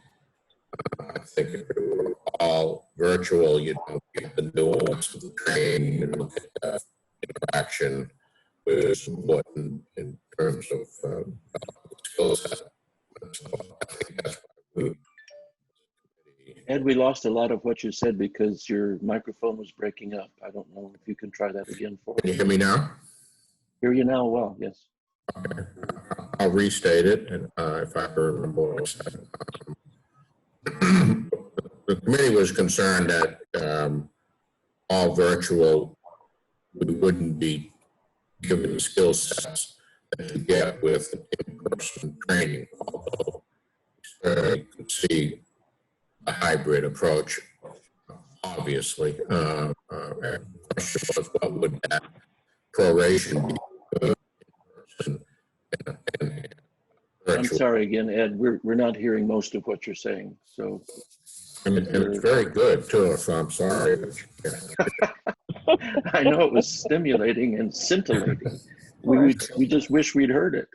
I think if it were all virtual, you don't get the nuance of the training, you don't get the interaction, which is important in terms of skill set. So I think that's why we. Ed, we lost a lot of what you said because your microphone was breaking up. I don't know if you can try that again for us. Can you hear me now? Hear you now well, yes. Okay. I'll restate it, and if I remember what I said. The committee was concerned that all virtual, we wouldn't be given the skill sets that you get with in-person training, although you could see a hybrid approach, obviously. The question was, what would that proration be? I'm sorry again, Ed, we're not hearing most of what you're saying, so. And it's very good too, so I'm sorry. I know it was stimulating and scintillating. We just wish we'd heard it.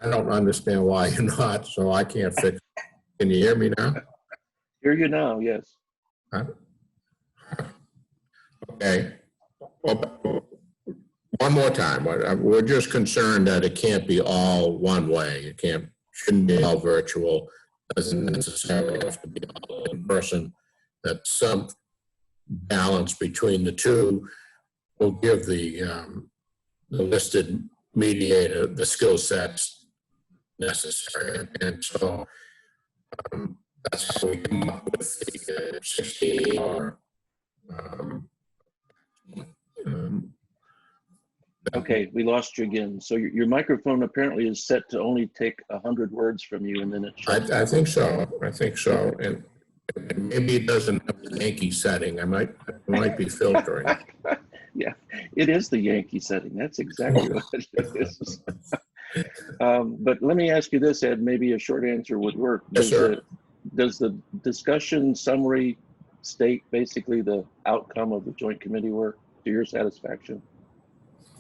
I don't understand why you're not, so I can't fix it. Can you hear me now? Hear you now, yes. Huh? Okay. Well, one more time. We're just concerned that it can't be all one way. It shouldn't be all virtual. Doesn't necessarily have to be all in person. That some balance between the two will give the listed mediator the skill sets necessary. And so that's how we come up with the 16-hour. Okay, we lost you again. So your microphone apparently is set to only take 100 words from you, and then it shuts I think so. I think so. And maybe it doesn't have the Yankee setting. I might be filtering. Yeah, it is the Yankee setting. That's exactly what it is. But let me ask you this, Ed. Maybe a short answer would work. Yes, sir. Does the discussion summary state basically the outcome of the joint committee work to your satisfaction?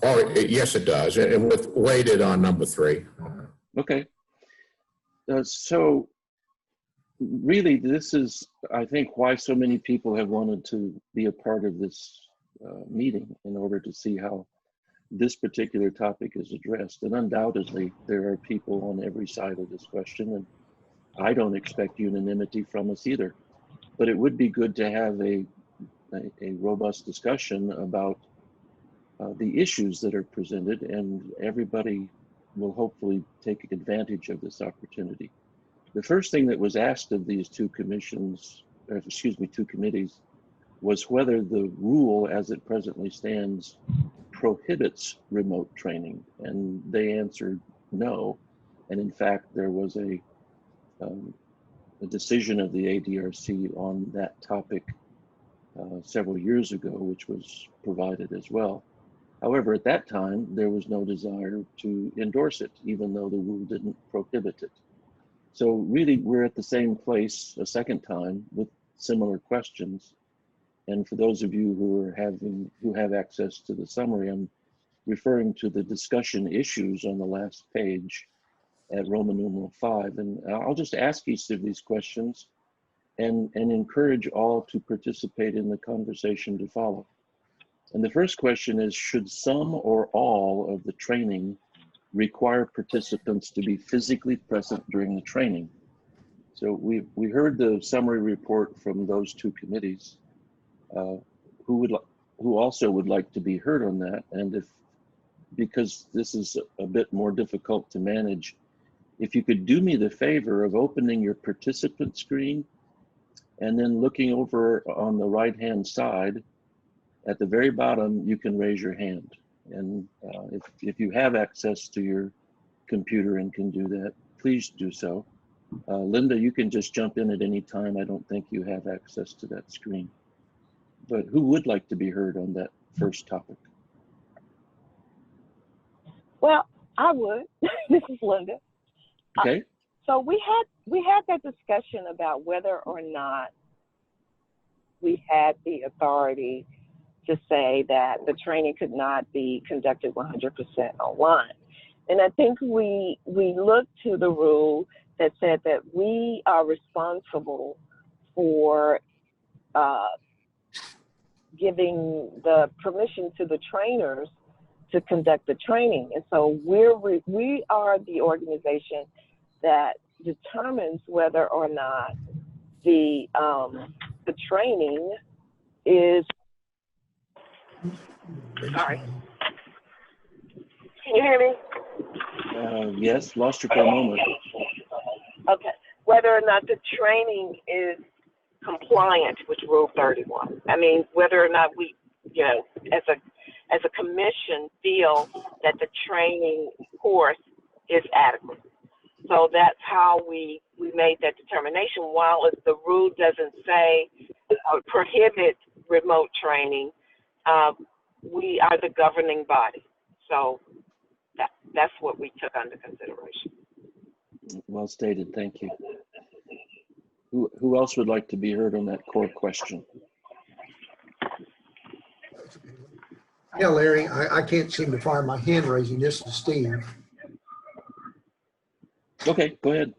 Oh, yes, it does. And weighted on number 3. Okay. So really, this is, I think, why so many people have wanted to be a part of this meeting, in order to see how this particular topic is addressed. And undoubtedly, there are people on every side of this question, and I don't expect unanimity from us either. But it would be good to have a robust discussion about the issues that are presented, and everybody will hopefully take advantage of this opportunity. The first thing that was asked of these two commissions, or excuse me, two committees, was whether the rule as it presently stands prohibits remote training, and they answered no. And in fact, there was a decision of the ADRC on that topic several years ago, which was provided as well. However, at that time, there was no desire to endorse it, even though the rule didn't prohibit it. So really, we're at the same place a second time with similar questions. And for those of you who have access to the summary, I'm referring to the discussion issues on the last page at Roman numeral 5. And I'll just ask each of these questions and encourage all to participate in the conversation to follow. And the first question is, should some or all of the training require participants to be physically present during the training? So we heard the summary report from those two committees. Who also would like to be heard on that? And because this is a bit more difficult to manage, if you could do me the favor of opening your participant screen and then looking over on the right-hand side, at the very bottom, you can raise your hand. And if you have access to your computer and can do that, please do so. Linda, you can just jump in at any time. I don't think you have access to that screen. But who would like to be heard on that first topic? Well, I would. This is Linda. Okay. So we had that discussion about whether or not we had the authority to say that the training could not be conducted 100% online. And I think we looked to the rule that said that we are responsible for giving the permission to the trainers to conduct the training. And so we are the organization that determines whether or not the training is, sorry, can you hear me? Yes, lost you for a moment. Okay, whether or not the training is compliant with Rule 31. I mean, whether or not we, as a commission, feel that the training course is adequate. So that's how we made that determination. While the rule doesn't say prohibit remote training, we are the governing body. So that's what we took under consideration. Well stated, thank you. Who else would like to be heard on that core question? Yeah, Larry, I can't seem to find my hand raising. This is Steve. Okay, go ahead.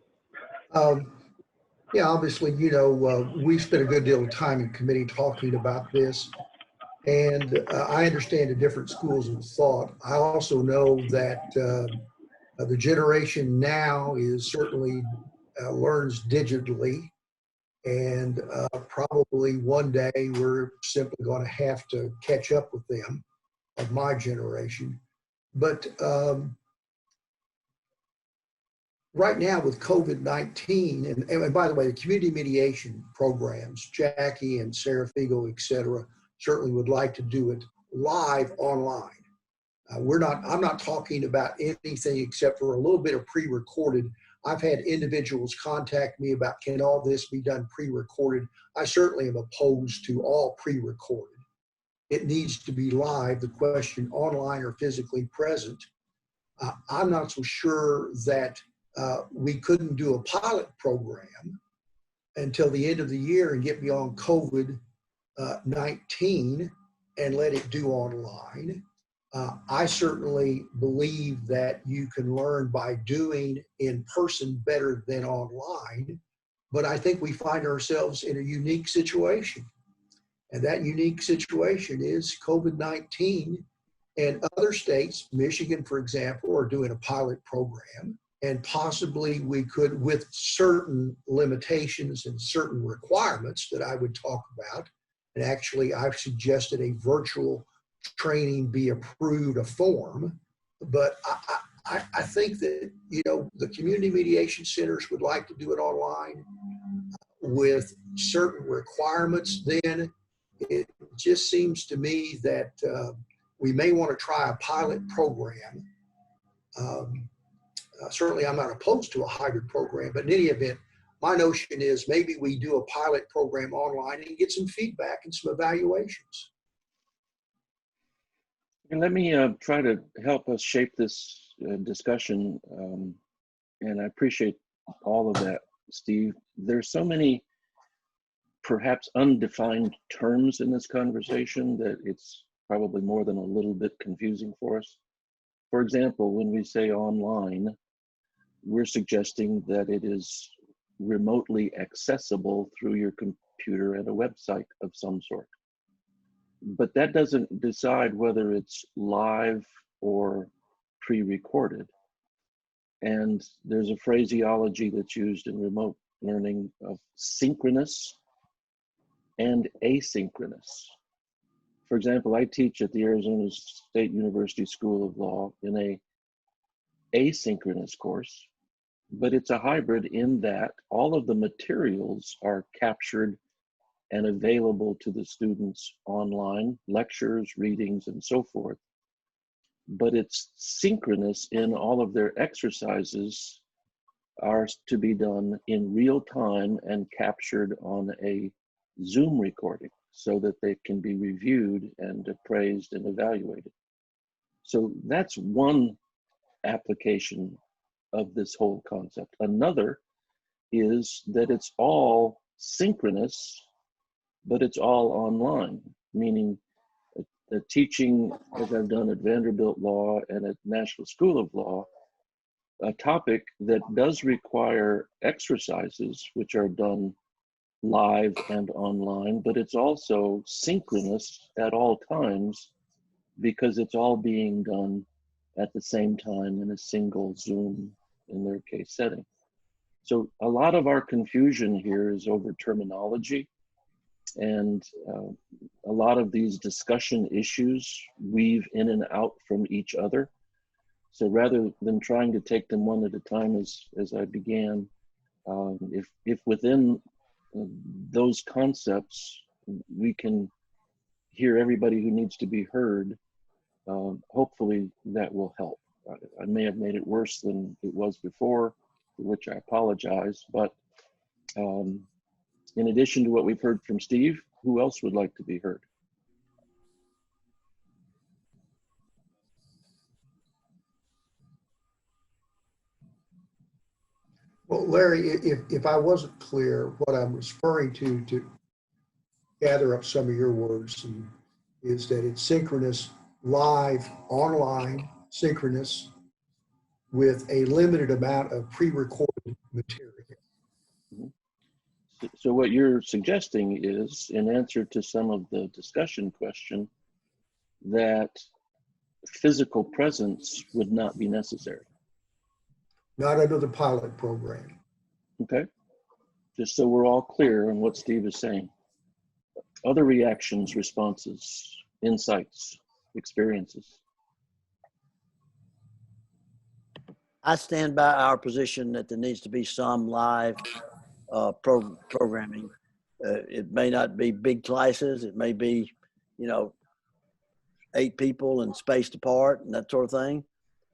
Yeah, obviously, we spent a good deal of time in committee talking about this. And I understand the different schools of thought. I also know that the generation now is certainly learns digitally. And probably one day we're simply going to have to catch up with them, of my generation. But right now with COVID-19, and by the way, the community mediation programs, Jackie and Sarah Figo, et cetera, certainly would like to do it live online. I'm not talking about anything except for a little bit of pre-recorded. I've had individuals contact me about, can all this be done pre-recorded? I certainly am opposed to all pre-recorded. It needs to be live. The question, online or physically present. I'm not so sure that we couldn't do a pilot program until the end of the year and get beyond COVID-19 and let it do online. I certainly believe that you can learn by doing in person better than online, but I think we find ourselves in a unique situation. And that unique situation is COVID-19, and other states, Michigan, for example, are doing a pilot program. And possibly we could, with certain limitations and certain requirements that I would talk about, and actually I've suggested a virtual training be approved, a form. But I think that, you know, the community mediation centers would like to do it online with certain requirements. Then it just seems to me that we may want to try a pilot program. Certainly I'm not opposed to a hybrid program, but in any event, my notion is maybe we do a pilot program online and get some feedback and some evaluations. And let me try to help us shape this discussion. And I appreciate all of that, Steve. There's so many perhaps undefined terms in this conversation that it's probably more than a little bit confusing for us. For example, when we say online, we're suggesting that it is remotely accessible through your computer at a website of some sort. But that doesn't decide whether it's live or pre-recorded. And there's a phraseology that's used in remote learning of synchronous and asynchronous. For example, I teach at the Arizona State University School of Law in a asynchronous course, but it's a hybrid in that all of the materials are captured and available to the students online, lectures, readings, and so forth. But it's synchronous in all of their exercises are to be done in real time and captured on a Zoom recording so that they can be reviewed and appraised and evaluated. So that's one application of this whole concept. Another is that it's all synchronous, but it's all online, meaning the teaching, as I've done at Vanderbilt Law and at National School of Law, a topic that does require exercises, which are done live and online, but it's also synchronous at all times because it's all being done at the same time in a single Zoom, in their case, setting. So a lot of our confusion here is over terminology, and a lot of these discussion issues weave in and out from each other. So rather than trying to take them one at a time as I began, if within those concepts we can hear everybody who needs to be heard, hopefully that will help. I may have made it worse than it was before, for which I apologize, but in addition to what we've heard from Steve, who else would like to be heard? Well, Larry, if I wasn't clear, what I'm referring to gather up some of your words, is that it's synchronous, live, online, synchronous, with a limited amount of pre-recorded material. So what you're suggesting is, in answer to some of the discussion question, that physical presence would not be necessary. Not under the pilot program. Okay, just so we're all clear on what Steve is saying. Other reactions, responses, insights, experiences. I stand by our position that there needs to be some live programming. It may not be big classes. It may be, 8 people and spaced apart and that sort of thing.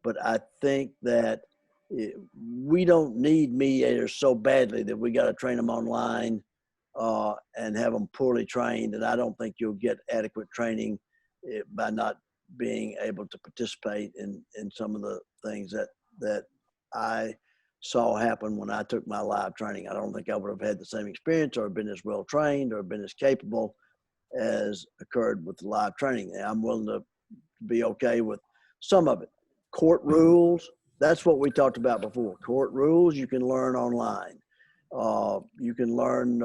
But I think that we don't need mediators so badly that we got to train them online and have them poorly trained. And I don't think you'll get adequate training by not being able to participate in some of the things that I saw happen when I took my live training. I don't think I would have had the same experience or been as well trained or been as capable as occurred with the live training. I'm willing to to be okay with some of it. Court rules, that's what we talked about before. Court rules you can learn online. You can learn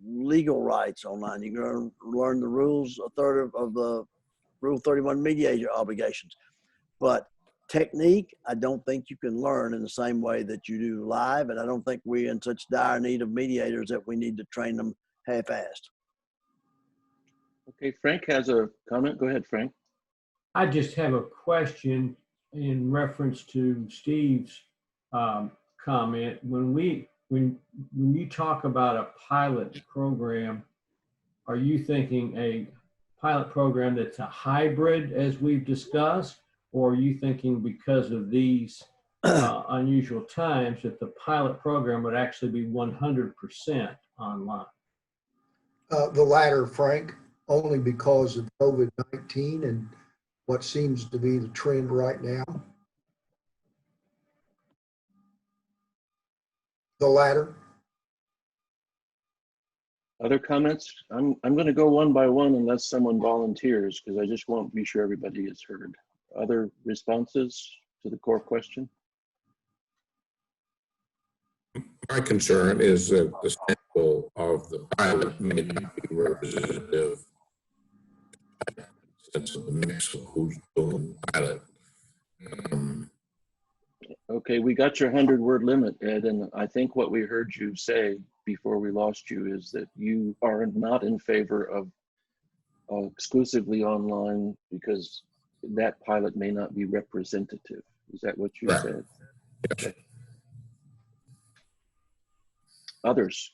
legal rights online. You can learn the rules, a third of the Rule 31 mediator obligations. But technique, I don't think you can learn in the same way that you do live, and I don't think we're in such dire need of mediators that we need to train them half-assed. Okay, Frank has a comment. Go ahead, Frank. I just have a question in reference to Steve's comment. When you talk about a pilot program, are you thinking a pilot program that's a hybrid as we've discussed, or are you thinking because of these unusual times that the pilot program would actually be 100% online? The latter, Frank, only because of COVID-19 and what seems to be the trend right now. The latter. Other comments? I'm going to go one by one unless someone volunteers, because I just want to be sure everybody is heard. Other responses to the core question? My concern is that the sample of the pilot may not be representative since of the mix of who's doing the pilot. Okay, we got your 100-word limit, Ed, and I think what we heard you say before we lost you is that you are not in favor of exclusively online because that pilot may not be representative. Is that what you Right. said? Yes. Okay. Others?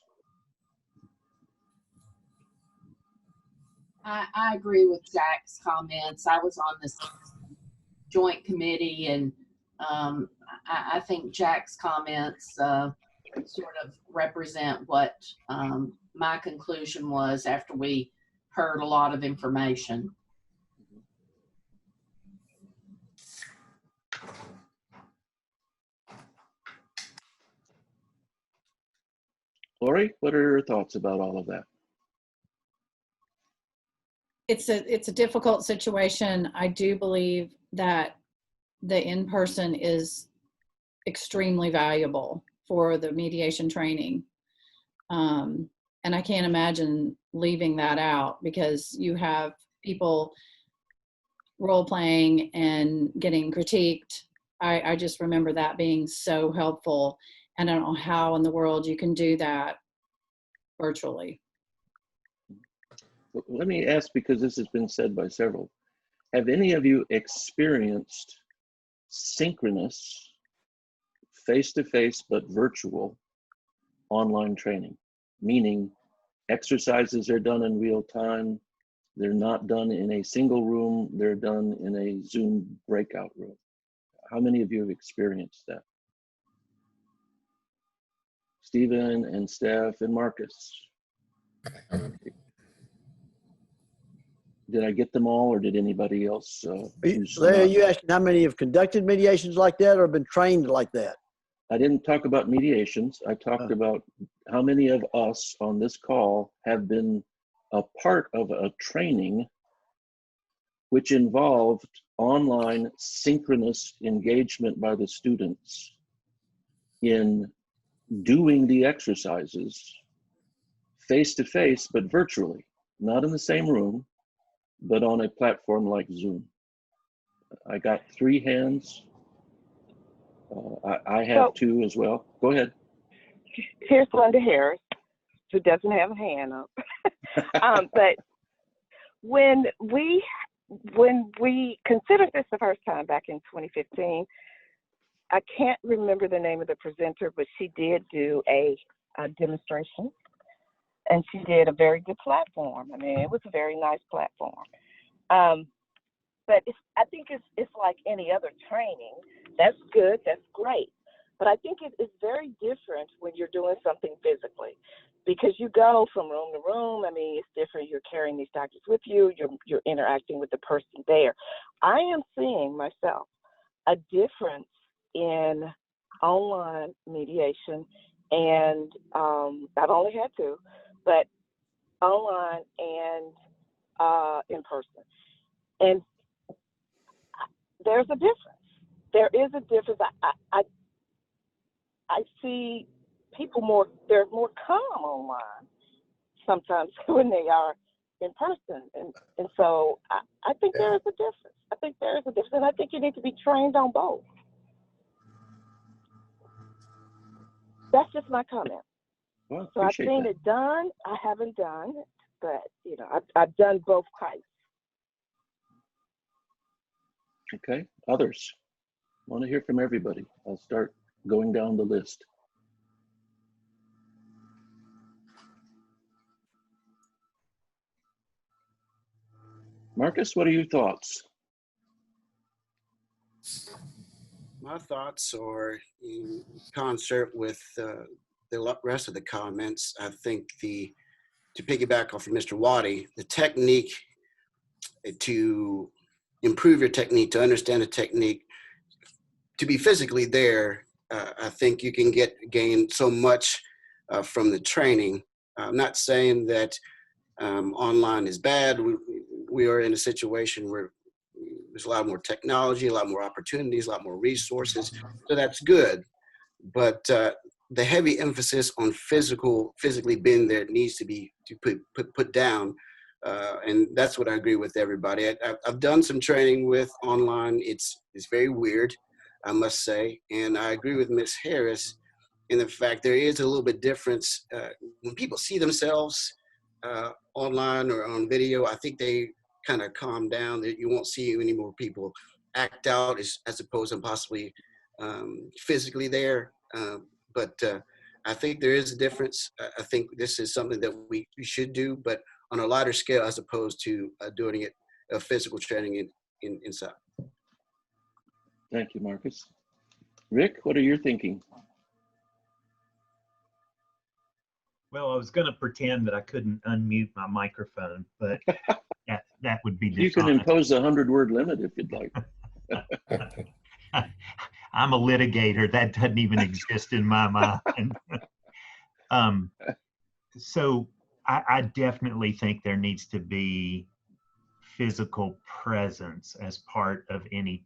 I agree with Jack's comments. I was on this joint committee, and I think Jack's comments sort of represent what my conclusion was after we heard a lot of information. Lori, what are your thoughts about all of that? It's a difficult situation. I do believe that the in-person is extremely valuable for the mediation training. And I can't imagine leaving that out because you have people role-playing and getting critiqued. I just remember that being so helpful. And I don't know how in the world you can do that virtually. Let me ask, because this has been said by several. Have any of you experienced synchronous, face-to-face but virtual online training? Meaning exercises are done in real time. They're not done in a single room. They're done in a Zoom breakout room. How many of you have experienced that? Stephen and Steph and Marcus. Did I get them all, or did anybody else? Larry, are you asking how many have conducted mediations like that or been trained like that? I didn't talk about mediations. I talked about how many of us on this call have been a part of a training which involved online synchronous engagement by the students in doing the exercises face-to-face, but virtually, not in the same room, but on a platform like Zoom. I got 3 hands. I have 2 as well. Go ahead. Here's Linda Harris, who doesn't have a hand up. But when we considered this the first time back in 2015, I can't remember the name of the presenter, but she did do a demonstration, and she did a very good platform. I mean, it was a very nice platform. But I think it's like any other training. That's good, that's great. But I think it's very different when you're doing something physically, because you go from room to room. I mean, it's different. You're carrying these documents with you. You're interacting with the person there. I am seeing myself a difference in online mediation, and I've only had 2, but online and in person. And there's a difference. There is a difference. I see people they're more calm online sometimes when they are in person. And so I think there is a difference. I think there is a difference. And I think you need to be trained on both. That's just my comment. Well, So I've appreciate seen that. it done. I haven't done it, but you know, I've done both types. Okay, others? Want to hear from everybody. I'll start going down the list. Marcus, what are your thoughts? My thoughts are in concert with the rest of the comments. I think to piggyback off of Mr. Waddy, the technique to improve your technique, to understand the technique, to be physically there, I think you can gain so much from the training. I'm not saying that online is bad. We are in a situation where there's a lot more technology, a lot more opportunities, a lot more resources. So that's good. But the heavy emphasis on physically being there needs to be put down. And that's what I agree with everybody. I've done some training with online. It's very weird, I must say. And I agree with Ms. Harris in the fact there is a little bit difference. When people see themselves online or on video, I think they kind of calm down. That you won't see any more people act out as opposed to possibly physically there. But I think there is a difference. I think this is something that we should do, but on a lighter scale as opposed to doing it physical training inside. Thank you, Marcus. Rick, what are you thinking? Well, I was going to pretend that I couldn't unmute my microphone, but that would be You can dishonest. impose a 100-word limit if you'd like. I'm a litigator. That doesn't even exist in my mind. So I definitely think there needs to be physical presence as part of any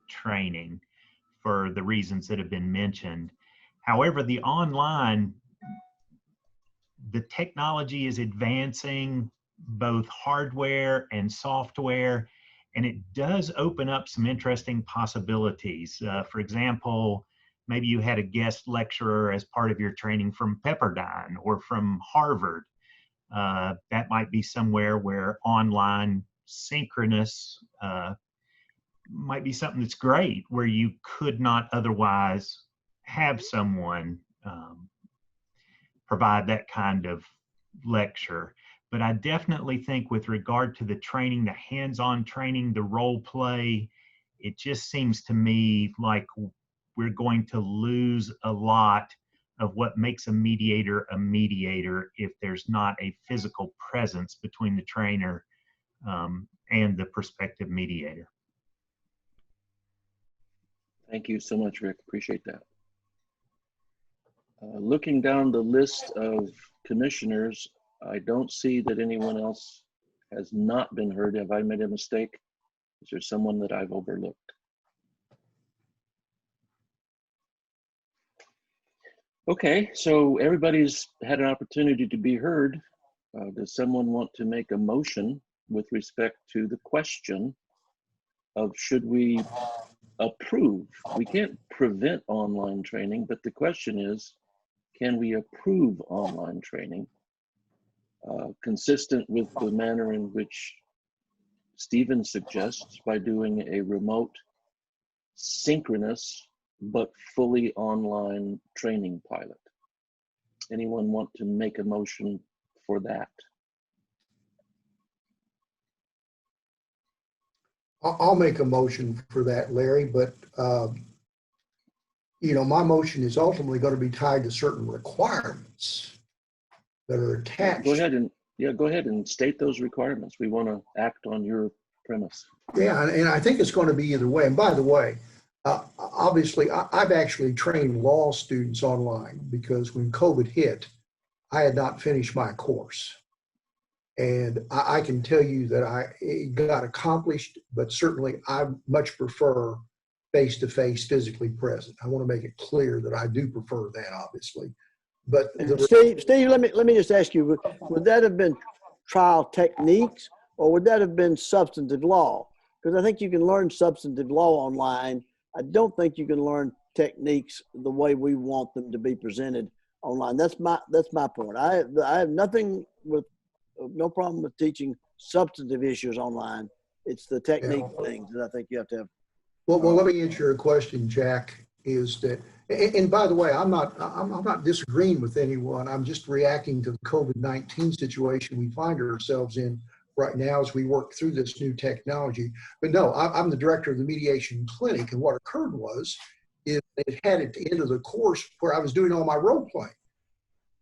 training for the reasons that have been mentioned. However, the technology is advancing, both hardware and software, and it does open up some interesting possibilities. For example, maybe you had a guest lecturer as part of your training from Pepperdine or from Harvard. That might be somewhere where online synchronous might be something that's great, where you could not otherwise have someone provide that kind of lecture. But I definitely think with regard to the training, the hands-on training, the role play, it just seems to me like we're going to lose a lot of what makes a mediator if there's not a physical presence between the trainer and the prospective mediator. Thank you so much, Rick. Appreciate that. Looking down the list of commissioners, I don't see that anyone else has not been heard. Have I made a mistake? Is there someone that I've overlooked? Okay, so everybody's had an opportunity to be heard. Does someone want to make a motion with respect to the question of should we approve? We can't prevent online training, but the question is, can we approve online training consistent with the manner in which Stephen suggests by doing a remote, synchronous, but fully online training pilot? Anyone want to make a motion for that? I'll make a motion for that, Larry, but you know, my motion is ultimately going to be tied to certain requirements that are attached. Go ahead and state those requirements. We want to act on your premise. Yeah, and I think it's going to be either way. And by the way, obviously, I've actually trained law students online because when COVID hit, I had not finished my course. And I can tell you that it got accomplished, but certainly I much prefer face-to-face, physically present. I want to make it clear that I do prefer that, obviously. But And Steve, let me just ask you: would that have been trial techniques, or would that have been substantive law? Because I think you can learn substantive law online. I don't think you can learn techniques the way we want them to be presented online. That's my point. I have no problem with teaching substantive issues online. It's the technique things that I think you have to have. Well, let me answer your question, Jack. Is that, and by the way, I'm not disagreeing with anyone. I'm just reacting to the COVID-19 situation we find ourselves in right now as we work through this new technology. But no, I'm the director of the mediation clinic, and what occurred was, it had at the end of the course where I was doing all my role playing.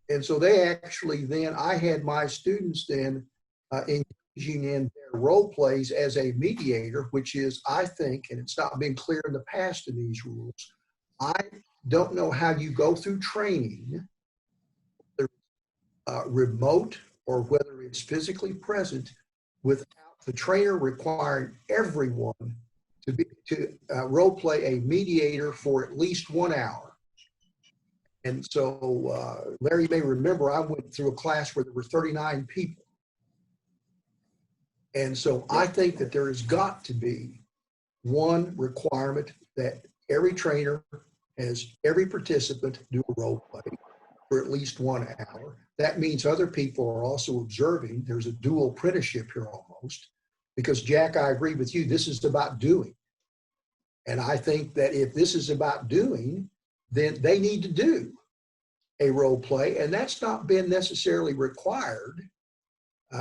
And so they actually then, I had my students then engaging in their role plays as a mediator, which is, I think, and it's not been clear in the past in these rules, I don't know how you go through training, remote or whether it's physically present, without the trainer requiring everyone to role play a mediator for at least 1 hour. And so Larry may remember I went through a class where there were 39 people. And so I think that there has got to be one requirement that every trainer has every participant do a role play for at least 1 hour. That means other people are also observing. There's a dual apprenticeship here almost, because Jack, I agree with you, this is about doing. And I think that if this is about doing, then they need to do a role play, and that's not been necessarily required.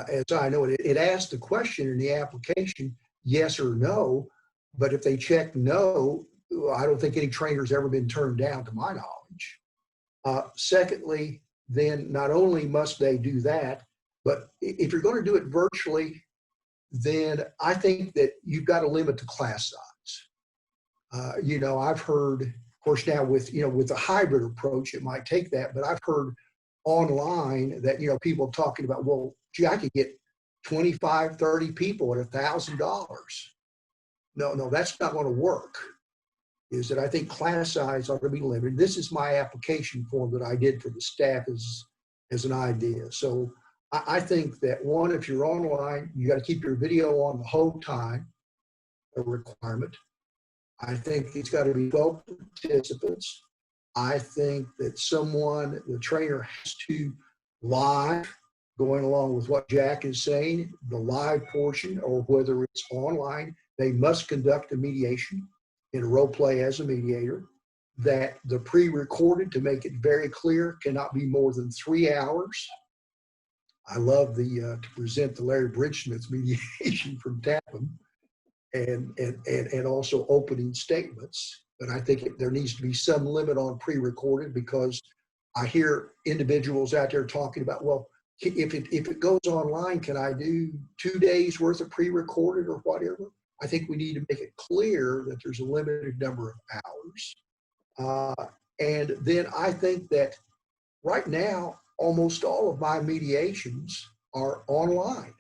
As I know it, it asked the question in the application, yes or no, but if they check no, I don't think any trainer's ever been turned down to my knowledge. Secondly, then not only must they do that, but if you're going to do it virtually, then I think that you've got to limit the class size. I've heard, of course, now with the hybrid approach, it might take that, but I've heard online that, people talking about, well, gee, I could get 25, 30 people at $1,000. No, that's not going to work. Is that I think class size ought to be limited. This is my application form that I did for the staff as an idea. So I think that one, if you're online, you got to keep your video on the whole time, a requirement. I think it's got to be 12 participants. I think that the trainer has to live, going along with what Jack is saying, the live portion, or whether it's online, they must conduct a mediation in a role play as a mediator. That the pre-recorded, to make it very clear, cannot be more than 3 hours. I love to present the Larry Bridgesmith's mediation from Tappan. And also opening statements. But I think there needs to be some limit on pre-recorded, because I hear individuals out there talking about, well, if it goes online, can I do 2 days worth of pre-recorded or whatever? I think we need to make it clear that there's a limited number of hours. And then I think that right now, almost all of my mediations are online.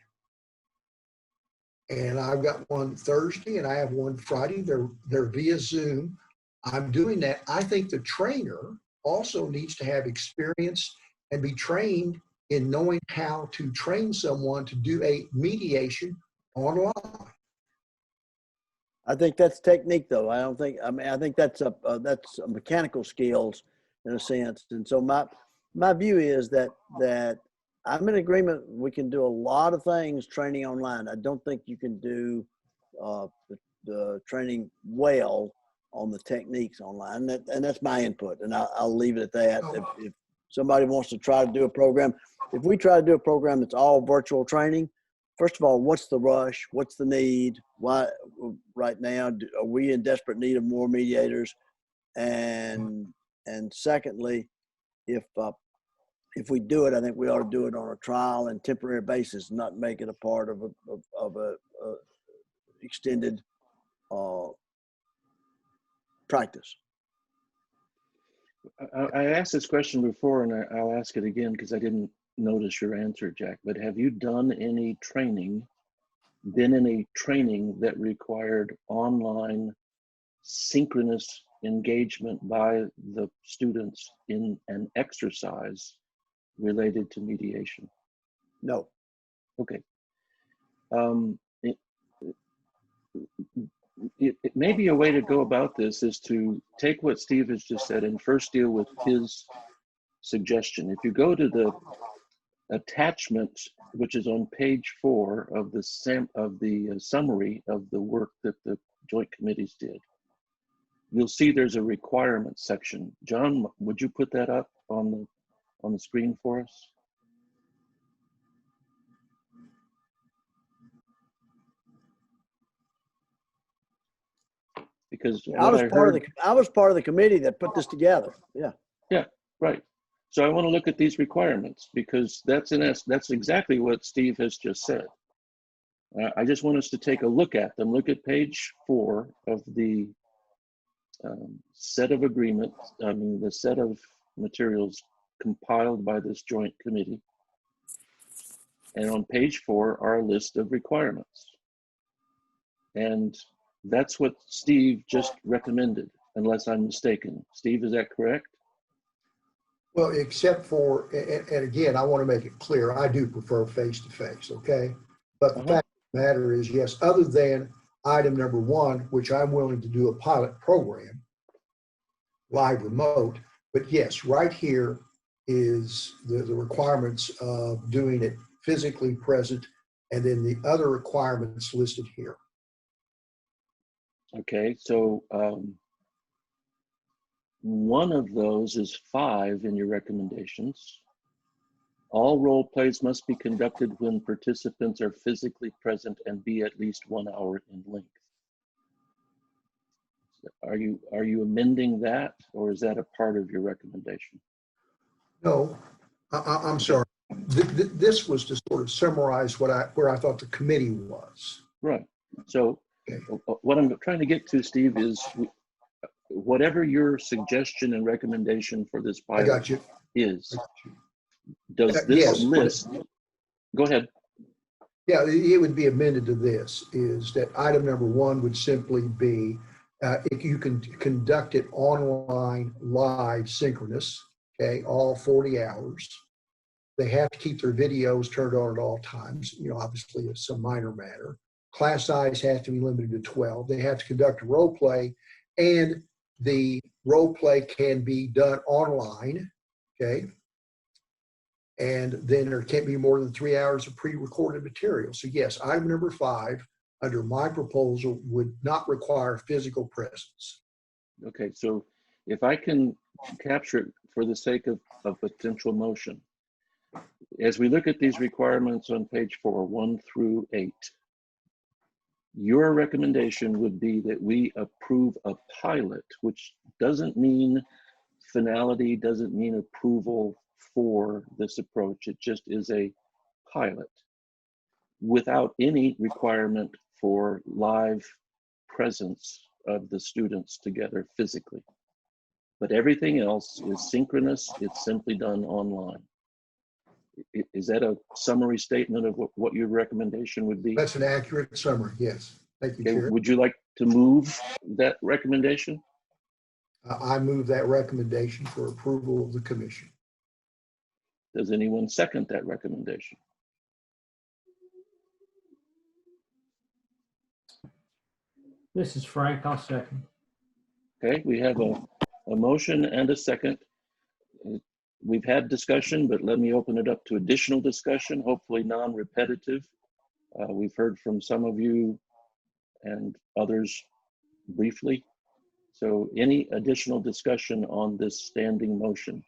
And I've got one Thursday and I have one Friday. They're via Zoom. I'm doing that. I think the trainer also needs to have experience and be trained in knowing how to train someone to do a mediation online. I think that's technique, though. I think that's a mechanical skills in a sense. And so my view is that I'm in agreement. We can do a lot of things training online. I don't think you can do the training well on the techniques online. And that's my input. And I'll leave it at that. If somebody wants to try to do a program, if we try to do a program that's all virtual training, first of all, what's the rush? What's the need? Why right now are we in desperate need of more mediators? And secondly, if we do it, I think we ought to do it on a trial and temporary basis, not make it a part of a extended practice. I asked this question before, and I'll ask it again because I didn't notice your answer, Jack, but have you done any training, been in a training that required online synchronous engagement by the students in an exercise related to mediation? No. Okay. It may be a way to go about this is to take what Steve has just said and first deal with his suggestion. If you go to the attachment, which is on page 4 of the summary of the work that the joint committees did, you'll see there's a requirements section. John, would you put that up on the screen for us? Because I what was I part heard, of the I was part of the committee that put this together. Yeah. yeah, right. So I want to look at these requirements because that's exactly what Steve has just said. I just want us to take a look at them. Look at page 4 of the set of agreements, the set of materials compiled by this joint committee. And on page 4 are a list of requirements. And that's what Steve just recommended, unless I'm mistaken. Steve, is that correct? Well, except for, and again, I want to make it clear, I do prefer face-to-face, okay? But the fact of the matter is, yes, other than item number 1, which I'm willing to do a pilot program, live remote, but yes, right here is the requirements of doing it physically present, and then the other requirements listed here. Okay, so one of those is 5 in your recommendations. All role plays must be conducted when participants are physically present and be at least 1 hour in length. Are you amending that, or is that a part of your recommendation? No, I'm sorry. This was to sort of summarize where I thought the committee was. Right. So what I'm trying to get to, Steve, is whatever your suggestion and recommendation for this I got you. is, does this Yes, list, go ahead. Yeah, it would be amended to this, is that item number 1 would simply be, if you can conduct it online, live, synchronous, okay, all 40 hours. They have to keep their videos turned on at all times. You know, obviously it's a minor matter. Class size has to be limited to 12. They have to conduct a role play, and the role play can be done online, okay? And then there can't be more than 3 hours of pre-recorded material. So yes, item number 5 under my proposal would not require physical presence. Okay, so if I can capture it for the sake of potential motion, as we look at these requirements on page 4, 1 through 8, your recommendation would be that we approve a pilot, which doesn't mean finality, doesn't mean approval for this approach. It just is a pilot without any requirement for live presence of the students together physically. But everything else is synchronous. It's simply done online. Is that a summary statement of what your recommendation would be? That's an accurate summary, yes. Thank you, Okay, Chair. would you like to move that recommendation? I move that recommendation for approval of the commission. Does anyone second that recommendation? This is Frank. I'll second. Okay, we have a motion and a second. We've had discussion, but let me open it up to additional discussion, hopefully non-repetitive. We've heard from some of you and others briefly. So any additional discussion on this standing motion?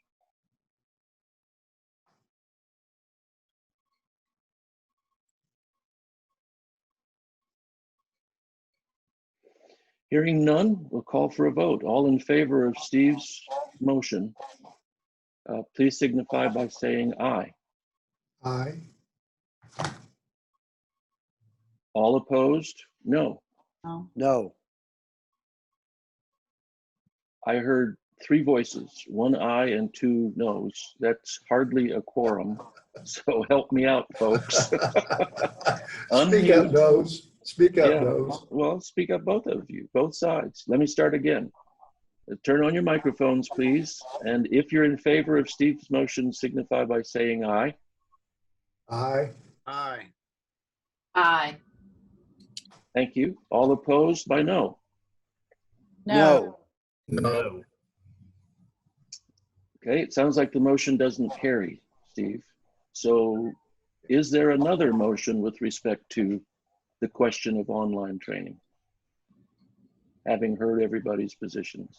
Hearing none, we'll call for a vote. All in favor of Steve's motion, please signify by saying aye. Aye. All opposed? No. No. I heard 3 voices, 1 aye and 2 noes. That's hardly a quorum. So help me out, folks. Speak up, Unmute. those. Speak up, Yeah, those. well, speak up, both of you, both sides. Let me start again. Turn on your microphones, please. And if you're in favor of Steve's motion, signify by saying aye. Aye. Aye. Aye. Thank you. All opposed by no. No. No. Okay, it sounds like the motion doesn't carry, Steve. So is there another motion with respect to the question of online training? Having heard everybody's positions.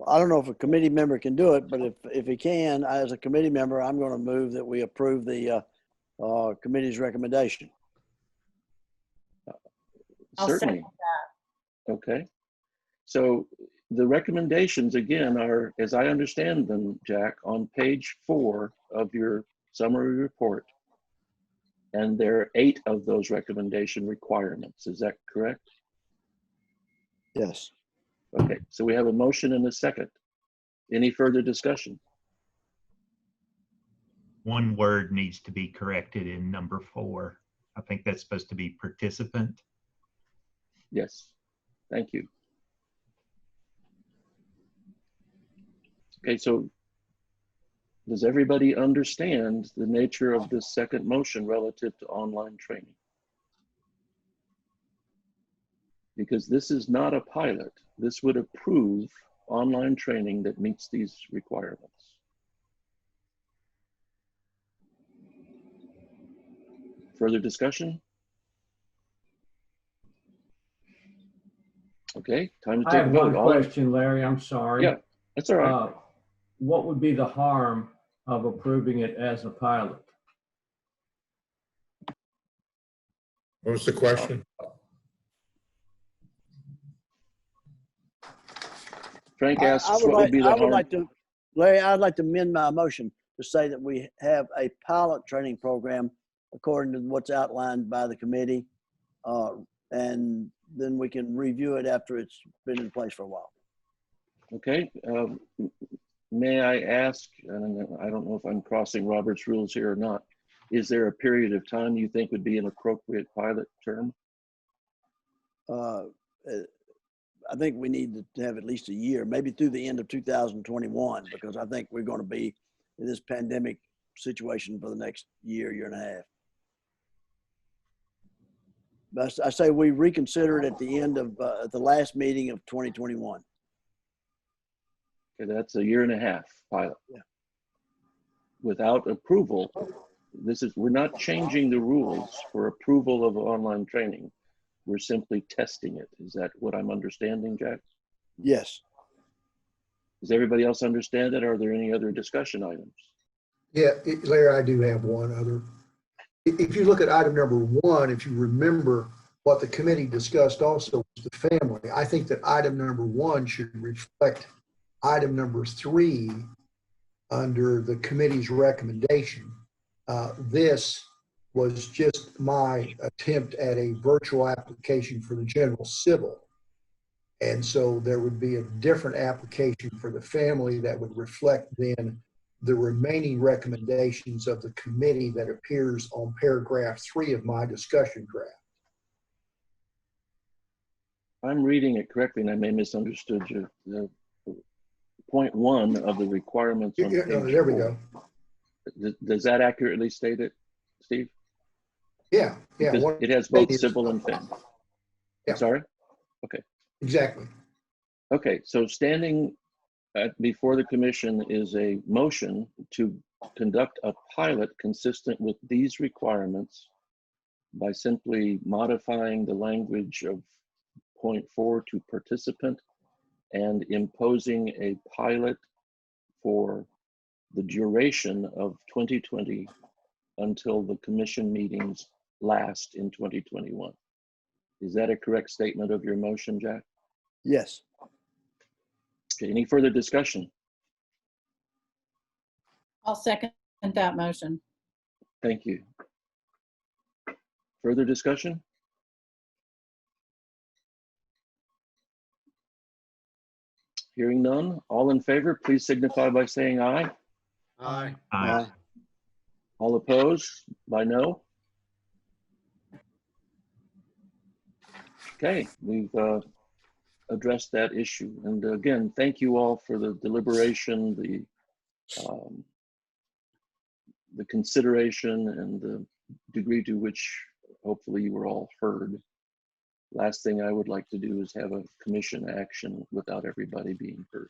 I don't know if a committee member can do it, but if he can, as a committee member, I'm going to move that we approve the committee's recommendation. I'll Certainly. Okay. So the recommendations, again, are, as I understand them, Jack, on page 4 of your summary report. And there are 8 of those recommendation requirements. Is that correct? Yes. Okay, so we have a motion and a second. Any further discussion? One word needs to be corrected in number 4. I think that's supposed to be participant. Yes, thank you. Okay, so does everybody understand the nature of this second motion relative to online training? Because this is not a pilot. This would approve online training that meets these requirements. Further discussion? Okay, time to I take a have vote. one question, Larry. I'm sorry. Yeah, that's all right. What would be the harm of approving it as a pilot? What was the question? Frank I asks would what would be the I would harm. like to, Larry, I'd like to amend my motion to say that we have a pilot training program according to what's outlined by the committee. And then we can review it after it's been in place for a while. Okay, may I ask, and I don't know if I'm crossing Robert's rules here or not, is there a period of time you think would be an appropriate pilot term? I think we need to have at least a year, maybe through the end of 2021, because I think we're going to be in this pandemic situation for the next year, year and a half. But I say we reconsider it at the end of at the last meeting of 2021. Okay, that's a year and a half pilot. Yeah. Without approval, we're not changing the rules for approval of online training. We're simply testing it. Is that what I'm understanding, Jack? Yes. Does everybody else understand it? Are there any other discussion items? Yeah, Larry, I do have one other. If you look at item number 1, if you remember what the committee discussed also was the family. I think that item number 1 should reflect item number 3 under the committee's recommendation. This was just my attempt at a virtual application for the general civil. And so there would be a different application for the family that would reflect then the remaining recommendations of the committee that appears on paragraph 3 of my discussion draft. I'm reading it correctly, and I may have misunderstood you. The point 1 of the requirements on page There we 4. go. Does that accurately state it, Steve? Yeah. Because it has both civil and family. Yeah. Sorry? Okay. Exactly. Okay, so standing before the commission is a motion to conduct a pilot consistent with these requirements by simply modifying the language of point 4 to participant and imposing a pilot for the duration of 2020 until the commission meetings last in 2021. Is that a correct statement of your motion, Jack? Yes. Okay, any further discussion? I'll second that motion. Thank you. Further discussion? Hearing none, all in favor, please signify by saying aye. Aye. Aye. All opposed by no. Okay, we've addressed that issue. And again, thank you all for the deliberation, the consideration, and the degree to which hopefully you were all heard. Last thing I would like to do is have a commission action without everybody being heard.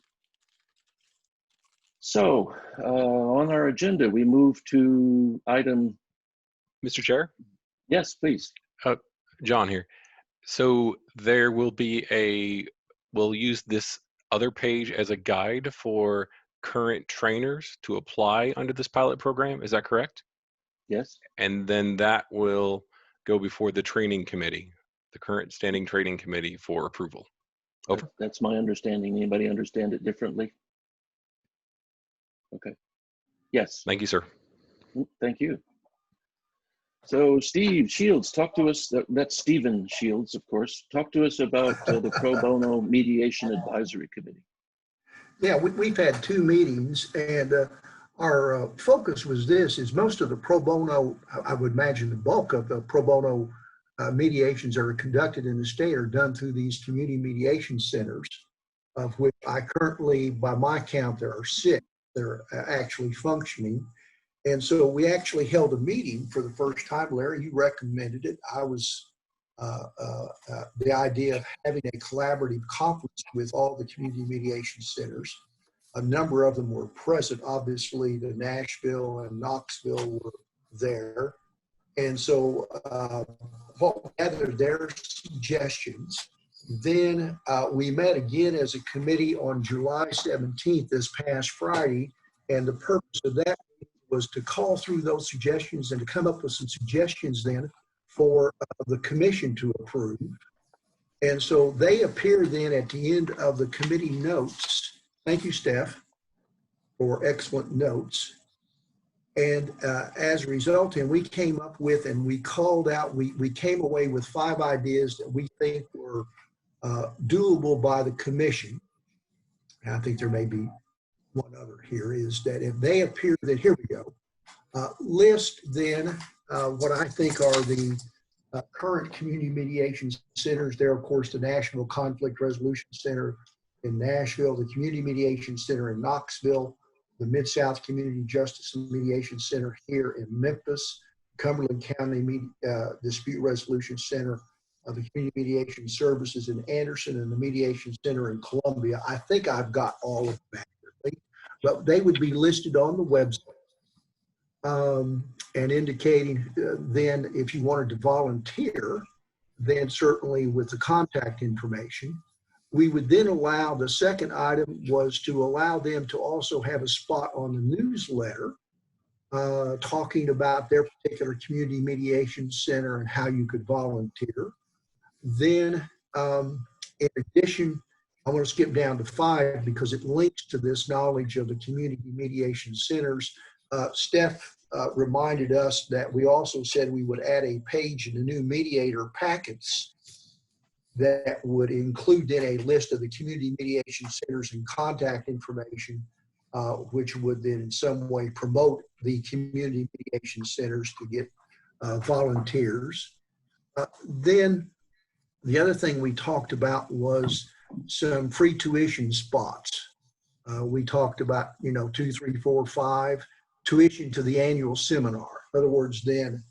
So on our agenda, we move to item. Mr. Chair, Yes, please. John here. So there will be we'll use this other page as a guide for current trainers to apply under this pilot program. Is that correct? Yes. And then that will go before the training committee, the current standing training committee, for approval. Over. That's my understanding. Anybody understand it differently? Okay. Yes. Thank you, sir. Thank you. So Steve Shields, talk to us. That's Stephen Shields, of course. Talk to us about the Pro Bono Mediation Advisory Committee. Yeah, we've had 2 meetings, and our focus was this, is most of the pro bono, I would imagine the bulk of the pro bono mediations that are conducted in the state are done through these community mediation centers, of which I currently, by my count, there are 6 that are actually functioning. And so we actually held a meeting for the first time. Larry, you recommended it. I was the idea of having a collaborative conference with all the community mediation centers. A number of them were present. Obviously, the Nashville and Knoxville were there. And so what we gathered their suggestions. Then we met again as a committee on July 17th, this past Friday. And the purpose of that was to call through those suggestions and to come up with some suggestions then for the commission to approve. And so they appear then at the end of the committee notes. Thank you, Steph, for excellent notes. And as a result, and we came up with, and we called out, we came away with 5 ideas that we think were doable by the commission. And I think there may be one other here, is that if they appear, then here we go. List then what I think are the current community mediation centers. There, of course, the National Conflict Resolution Center in Nashville, the Community Mediation Center in Knoxville, the Mid-South Community Justice and Mediation Center here in Memphis, Cumberland County Dispute Resolution Center, the Community Mediation Services in Anderson, and the Mediation Center in Columbia. I think I've got all of them accurately, but they would be listed on the website. And indicating then if you wanted to volunteer, then certainly with the contact information. We would then allow, the second item was to allow them to also have a spot on the newsletter talking about their particular community mediation center and how you could volunteer. Then in addition, I want to skip down to 5 because it links to this knowledge of the community mediation centers. Steph reminded us that we also said we would add a page in the new Mediator packets that would include then a list of the community mediation centers and contact information, which would then in some way promote the community mediation centers to get volunteers. Then the other thing we talked about was some free tuition spots. We talked about, 2, 3, 4, 5 tuition to the annual seminar. In other words, then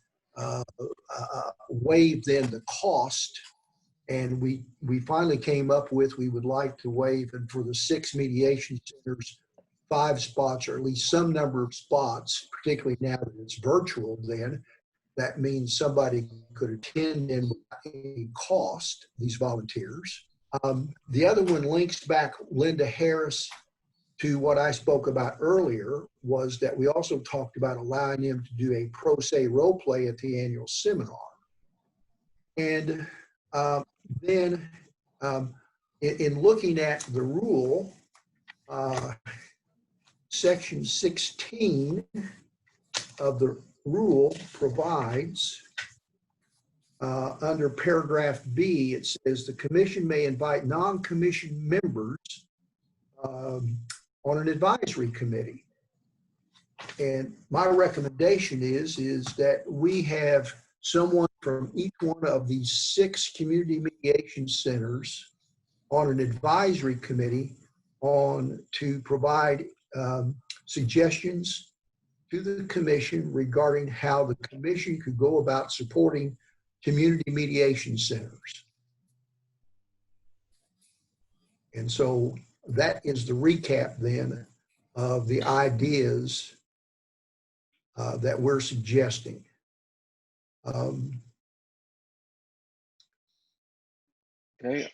waive then the cost. And we finally came up with, we would like to waive, and for the 6 mediation centers, 5 spots, or at least some number of spots, particularly now that it's virtual then. That means somebody could attend and without any cost, these volunteers. The other one links back, Linda Harris, to what I spoke about earlier, was that we also talked about allowing them to do a pro se role play at the annual seminar. And then in looking at the rule, section 16 of the rule provides under paragraph B, it says the commission may invite non-commissioned members on an advisory committee. And my recommendation is that we have someone from each one of these 6 community mediation centers on an advisory committee to provide suggestions to the commission regarding how the commission could go about supporting community mediation centers. And so that is the recap then of the ideas that we're suggesting. Okay.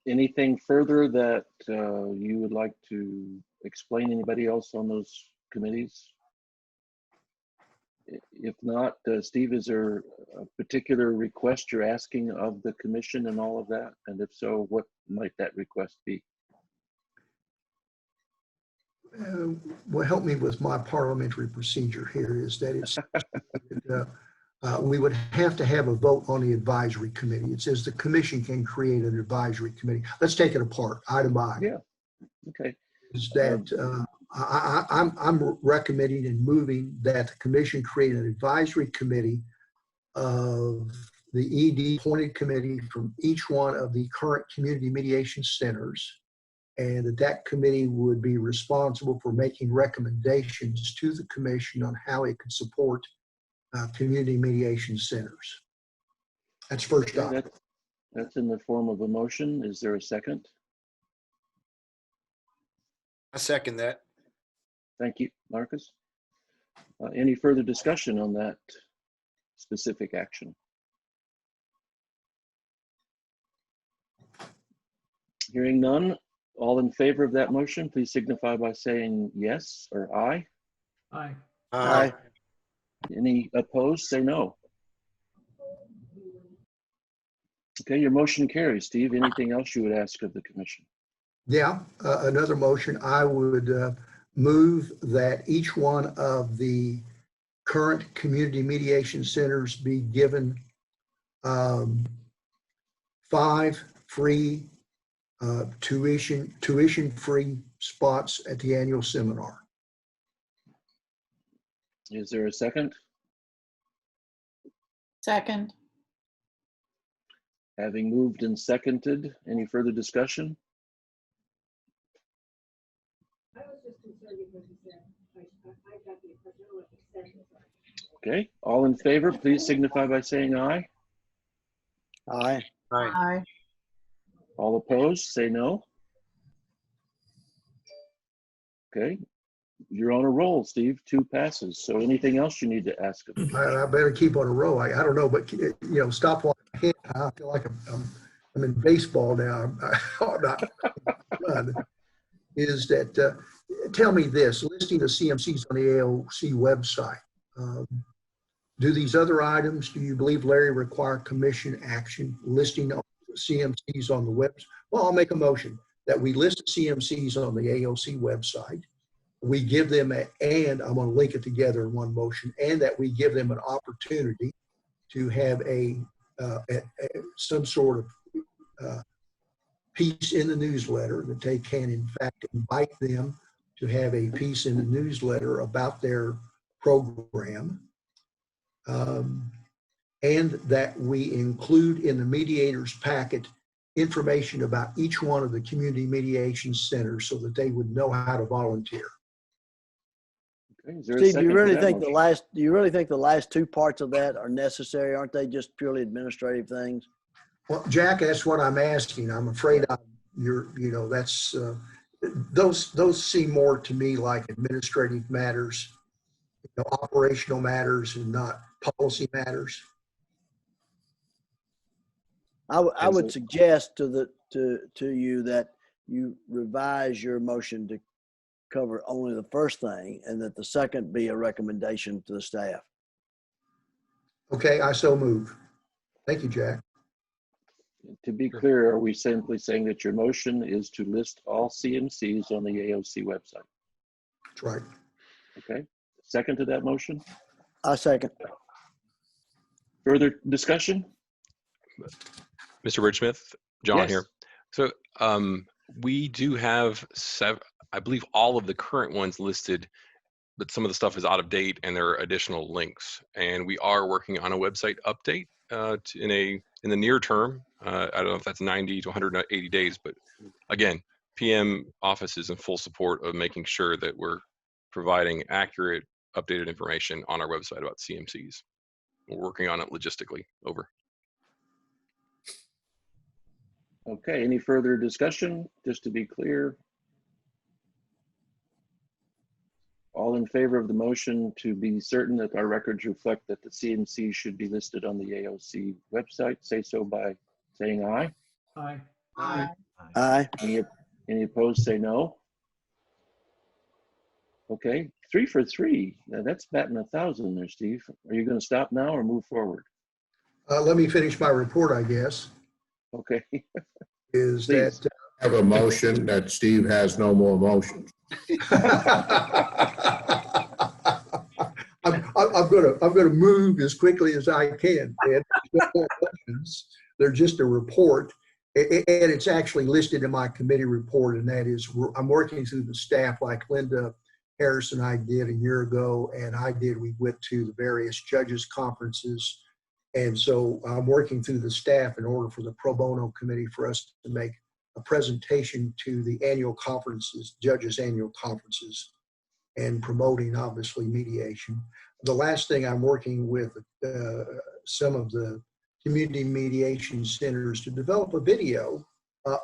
Anything further that you would like to explain? Anybody else on those committees? If not, Steve, is there a particular request you're asking of the commission and all of that? And if so, what might that request be? What helped me with my parliamentary procedure here is that it's we would have to have a vote on the advisory committee. It says the commission can create an advisory committee. Let's take it apart, item I. Yeah. Okay. Is that I'm recommending and moving that the commission create an advisory committee of the ED appointed committee from each one of the current community mediation centers, and that committee would be responsible for making recommendations to the commission on how it could support community mediation centers. That's first off. That's in the form of a motion. Is there a second? I second that. Thank you, Marcus. Any further discussion on that specific action? Hearing none, all in favor of that motion, please signify by saying yes or aye. Aye. Aye. Any opposed, say no. Okay, your motion carries. Steve, anything else you would ask of the commission? Yeah, another motion, I would move that each one of the current community mediation centers be given 5 free tuition-free spots at the annual seminar. Is there a second? Second. Having moved and seconded, any further discussion? Okay, all in favor, please signify by saying aye. Aye. Aye. Aye. All opposed, say no. Okay, you're on a roll, Steve. 2 passes. So anything else you need to ask of me? I better keep on a roll. I don't know, but stop while I can. I feel like I'm in baseball now. I'm not run. Is that tell me this, listing of CMCs on the AOC website. Do these other items, do you believe, Larry, require commission action listing of CMCs on the website? Well, I'll make a motion that we list CMCs on the AOC website. We give them and I'm going to link it together in one motion, and that we give them an opportunity to have some sort of piece in the newsletter, that they can in fact invite them to have a piece in the newsletter about their program, and that we include in the mediator's packet information about each one of the community mediation centers so that they would know how to volunteer. Okay, is there a Steve, do second you to really that think motion? the last 2 parts of that are necessary? Aren't they just purely administrative things? Well, Jack, that's what I'm asking. I'm afraid that's those seem more to me like administrative matters, operational matters, and not policy matters. I would suggest to you that you revise your motion to cover only the first thing, and that the second be a recommendation to the staff. Okay, I so move. Thank you, Jack. To be clear, are we simply saying that your motion is to list all CMCs on the AOC website? That's right. Okay, second to that motion? I second. Further discussion? Mr. Wordsmith, John Yes. here. So We do have I believe all of the current ones listed, but some of the stuff is out of date and there are additional links. And we are working on a website update in the near term. I don't know if that's 90 to 180 days, but again, PM office is in full support of making sure that we're providing accurate, updated information on our website about CMCs. We're working on it logistically. Over. Okay, any further discussion? Just to be clear, all in favor of the motion to be certain that our records reflect that the CMC should be listed on the AOC website, say so by saying aye. Aye. Aye. Aye. Any opposed, say no. Okay, 3 for 3. Now that's batting 1,000 there, Steve. Are you going to stop now or move forward? Let me finish my report, I guess, Okay, is please. that I have a motion that Steve has no more motions. I'm gonna move as quickly as I can. Ed. They're just a report, and it's actually listed in my committee report, and that is I'm working through the staff like Linda Harris and I did a year ago, and we went to the various judges conferences, and so I'm working through the staff in order for the pro bono committee for us to make a presentation to the annual conferences, judges' annual conferences, and promoting obviously mediation. The last thing I'm working with some of the community mediation centers to develop a video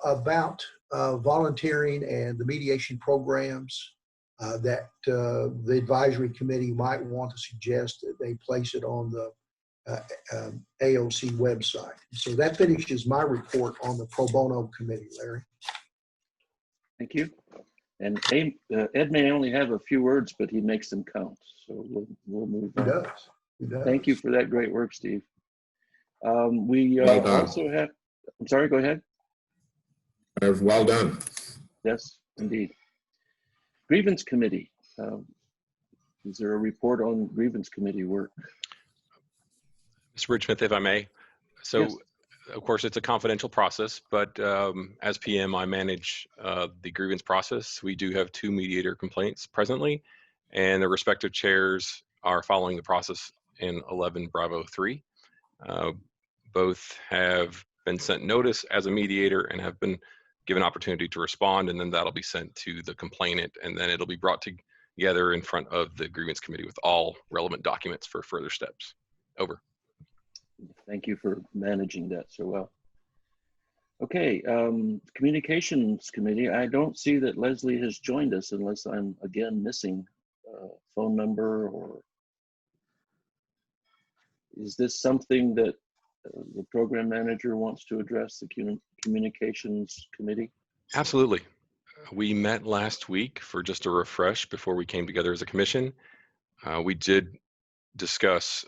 about volunteering and the mediation programs that the advisory committee might want to suggest that they place it on the AOC website. So that finishes my report on the pro bono committee, Larry. Thank you. And Ed may only have a few words, but he makes them count. So we'll move on. He does. He does. Thank you for that great work, Steve. We Well done. also have, I'm sorry, go ahead. Well done. Yes, indeed. Grievance committee. Is there a report on grievance committee work? Mr. Bridgesmith, if I may. So, Yes. Of course, it's a confidential process, but as PM, I manage the grievance process. We do have 2 mediator complaints presently, and the respective chairs are following the process in 11 Bravo 3. Both have been sent notice as a mediator and have been given opportunity to respond, and then that'll be sent to the complainant, and then it'll be brought together in front of the grievance committee with all relevant documents for further steps. Over. Thank you for managing that so well. Okay, communications committee. I don't see that Leslie has joined us unless I'm again missing a phone number, or is this something that the program manager wants to address, the communications committee? Absolutely. We met last week for just a refresh before we came together as a commission. We did discuss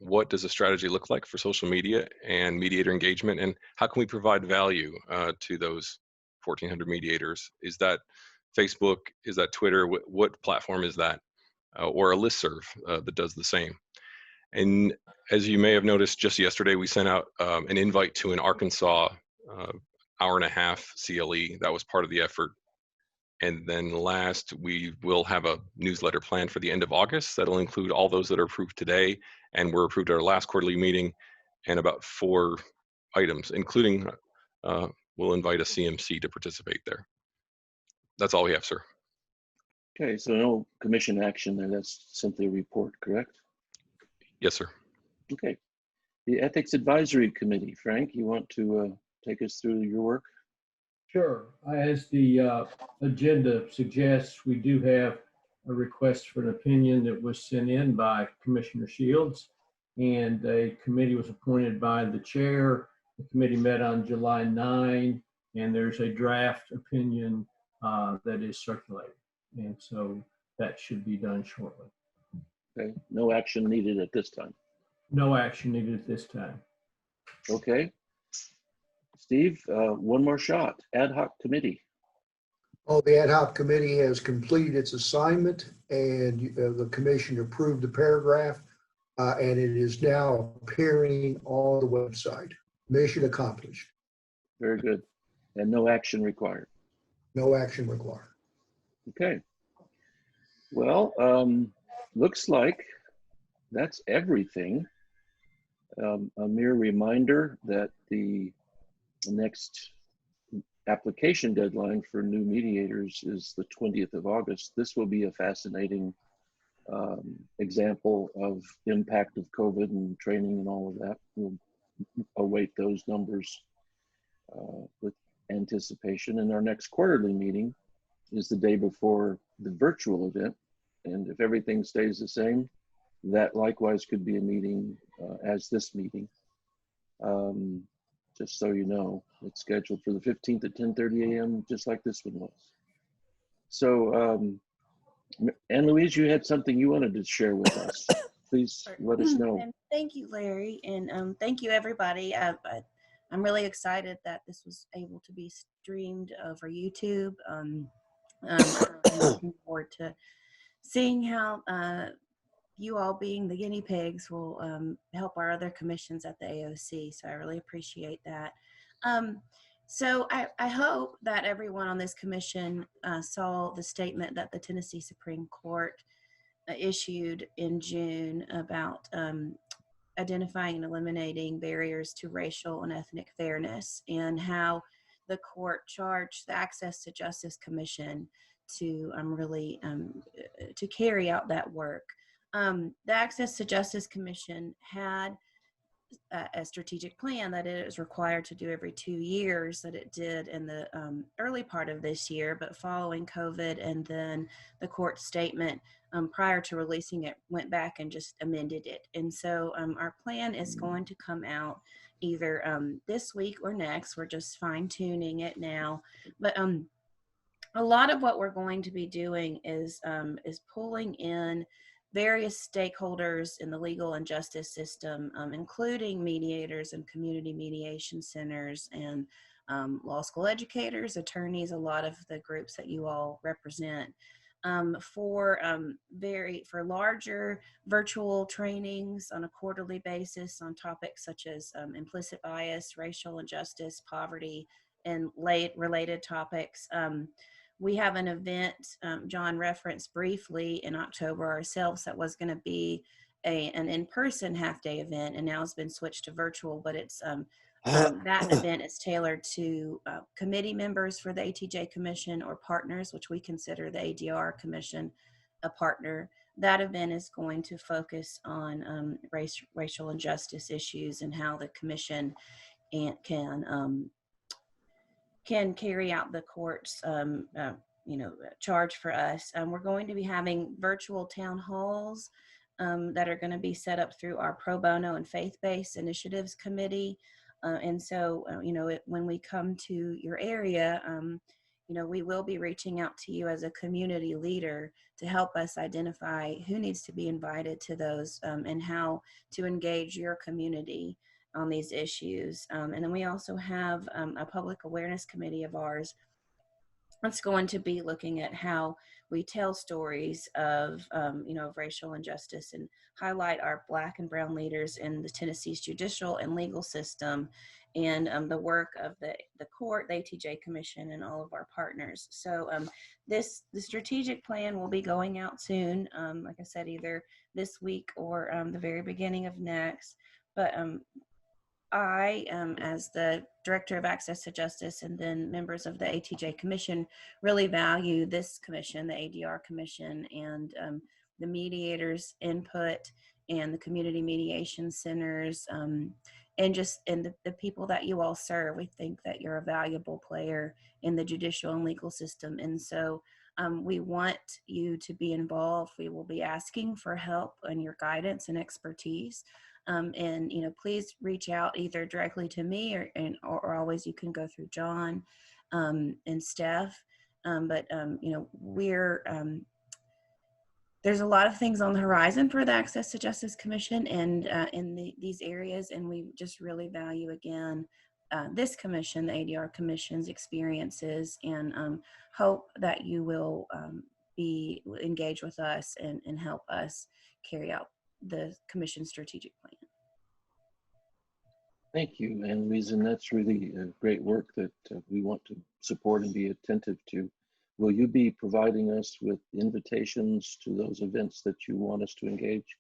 what does a strategy look like for social media and mediator engagement, and how can we provide value to those 1,400 mediators? Is that Facebook? Is that Twitter? What platform is that? Or a listserv that does the same? And as you may have noticed, just yesterday we sent out an invite to an Arkansas hour-and-a-half CLE. That was part of the effort. And then last, we will have a newsletter planned for the end of August that'll include all those that are approved today and were approved at our last quarterly meeting, and about 4 items, including we'll invite a CMC to participate there. That's all we have, sir. Okay, so no commission action there. That's simply a report, correct? Yes, sir. Okay. The Ethics Advisory Committee. Frank, you want to take us through your work? Sure. As the agenda suggests, we do have a request for an opinion that was sent in by Commissioner Shields, and a committee was appointed by the chair. The committee met on July 9, and there's a draft opinion that is circulated. And so that should be done shortly. Okay, no action needed at this time. No action needed at this time. Okay. Steve, one more shot. Ad hoc committee. Oh, the ad hoc committee has completed its assignment, and the commission approved the paragraph, and it is now appearing on the website. Mission accomplished. Very good. And no action required. No action required. Okay. Well, looks like that's everything. A mere reminder that the next application deadline for new mediators is the 20th of August. This will be a fascinating example of impact of COVID and training and all of that. We'll await those numbers with anticipation. And our next quarterly meeting is the day before the virtual event. And if everything stays the same, that likewise could be a meeting as this meeting. Just so you know, it's scheduled for the 15th at 10:30 a.m., just like this one was. So, Anne Louise, you had something you wanted to share with us. Please let us know. And thank you, Larry, and thank you, everybody. I'm really excited that this was able to be streamed over YouTube. I'm looking forward to seeing how you all being the guinea pigs will help our other commissions at the AOC. So I really appreciate that. So I hope that everyone on this commission saw the statement that the Tennessee Supreme Court issued in June about identifying and eliminating barriers to racial and ethnic fairness, and how the court charged the Access to Justice Commission to to carry out that work. The Access to Justice Commission had a strategic plan that it is required to do every 2 years, that it did in the early part of this year, but following COVID and then the court statement prior to releasing it, went back and just amended it. And so our plan is going to come out either this week or next. We're just fine tuning it now. But a lot of what we're going to be doing is pulling in various stakeholders in the legal and justice system, including mediators and community mediation centers and law school educators, attorneys, a lot of the groups that you all represent, for larger virtual trainings on a quarterly basis on topics such as implicit bias, racial injustice, poverty, and related topics. We have an event, John referenced briefly in October ourselves, that was going to be an in-person half-day event, and now it's been switched to virtual, but it's that event is tailored to committee members for the ATJ Commission or partners, which we consider the ADR Commission a partner. That event is going to focus on racial injustice issues and how the Commission can carry out the court's charge for us. We're going to be having virtual town halls that are going to be set up through our pro bono and faith-based initiatives committee. And so, when we come to your area, we will be reaching out to you as a community leader to help us identify who needs to be invited to those and how to engage your community on these issues. And then we also have a public awareness committee of ours that's going to be looking at how we tell stories of racial injustice and highlight our Black and Brown leaders in the Tennessee's judicial and legal system, and the work of the court, the ATJ Commission, and all of our partners. So the strategic plan will be going out soon, like I said, either this week or the very beginning of next. But I, as the Director of Access to Justice and then members of the ATJ Commission, really value this commission, the ADR Commission, and the mediators' input and the community mediation centers, and the people that you all serve. We think that you're a valuable player in the judicial and legal system. And so we want you to be involved. We will be asking for help and your guidance and expertise. And please reach out either directly to me or always you can go through John and Steph. There's a lot of things on the horizon for the Access to Justice Commission and in these areas, and we just really value again this commission, the ADR Commission's experiences, and hope that you will be engaged with us and help us carry out the commission's strategic plan. Thank you, Annalise, and that's really great work that we want to support and be attentive to. Will you be providing us with invitations to those events that you want us to engage?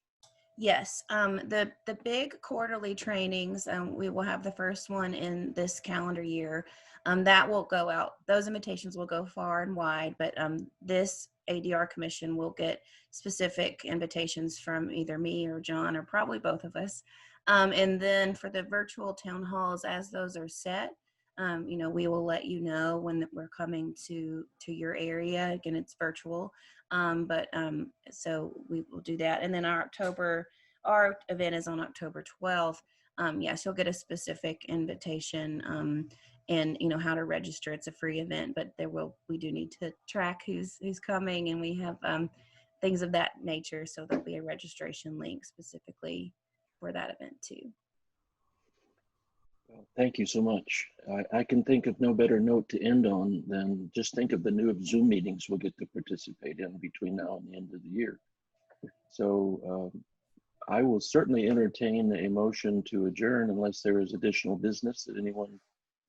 Yes, the big quarterly trainings, we will have the first one in this calendar year. That will go out, those invitations will go far and wide, but this ADR commission will get specific invitations from either me or John or probably both of us. And then for the virtual town halls, as those are set, you know, we will let you know when we're coming to your area. Again, it's virtual. So we will do that. And then our event is on October 12th. Yes, you'll get a specific invitation and you know how to register. It's a free event, but we do need to track who's coming, and we have things of that nature. So there'll be a registration link specifically for that event too. Well, thank you so much. I can think of no better note to end on than just think of the new Zoom meetings we'll get to participate in between now and the end of the year. So I will certainly entertain a motion to adjourn unless there is additional business that anyone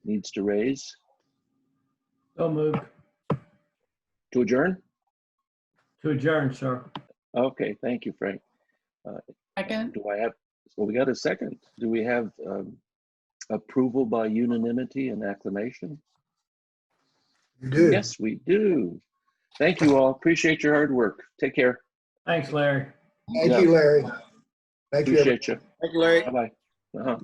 needs to raise. So moved. To adjourn? To adjourn, sir. Okay, thank you, Frank. Second. Do I have, well, we got a second. Do we have approval by unanimity and acclamation? You do. Yes, we do. Thank you all. Appreciate your hard work. Take care. Thanks, Larry. Thank you, Larry. Thank you. Appreciate you. Thank you, Larry. Bye-bye.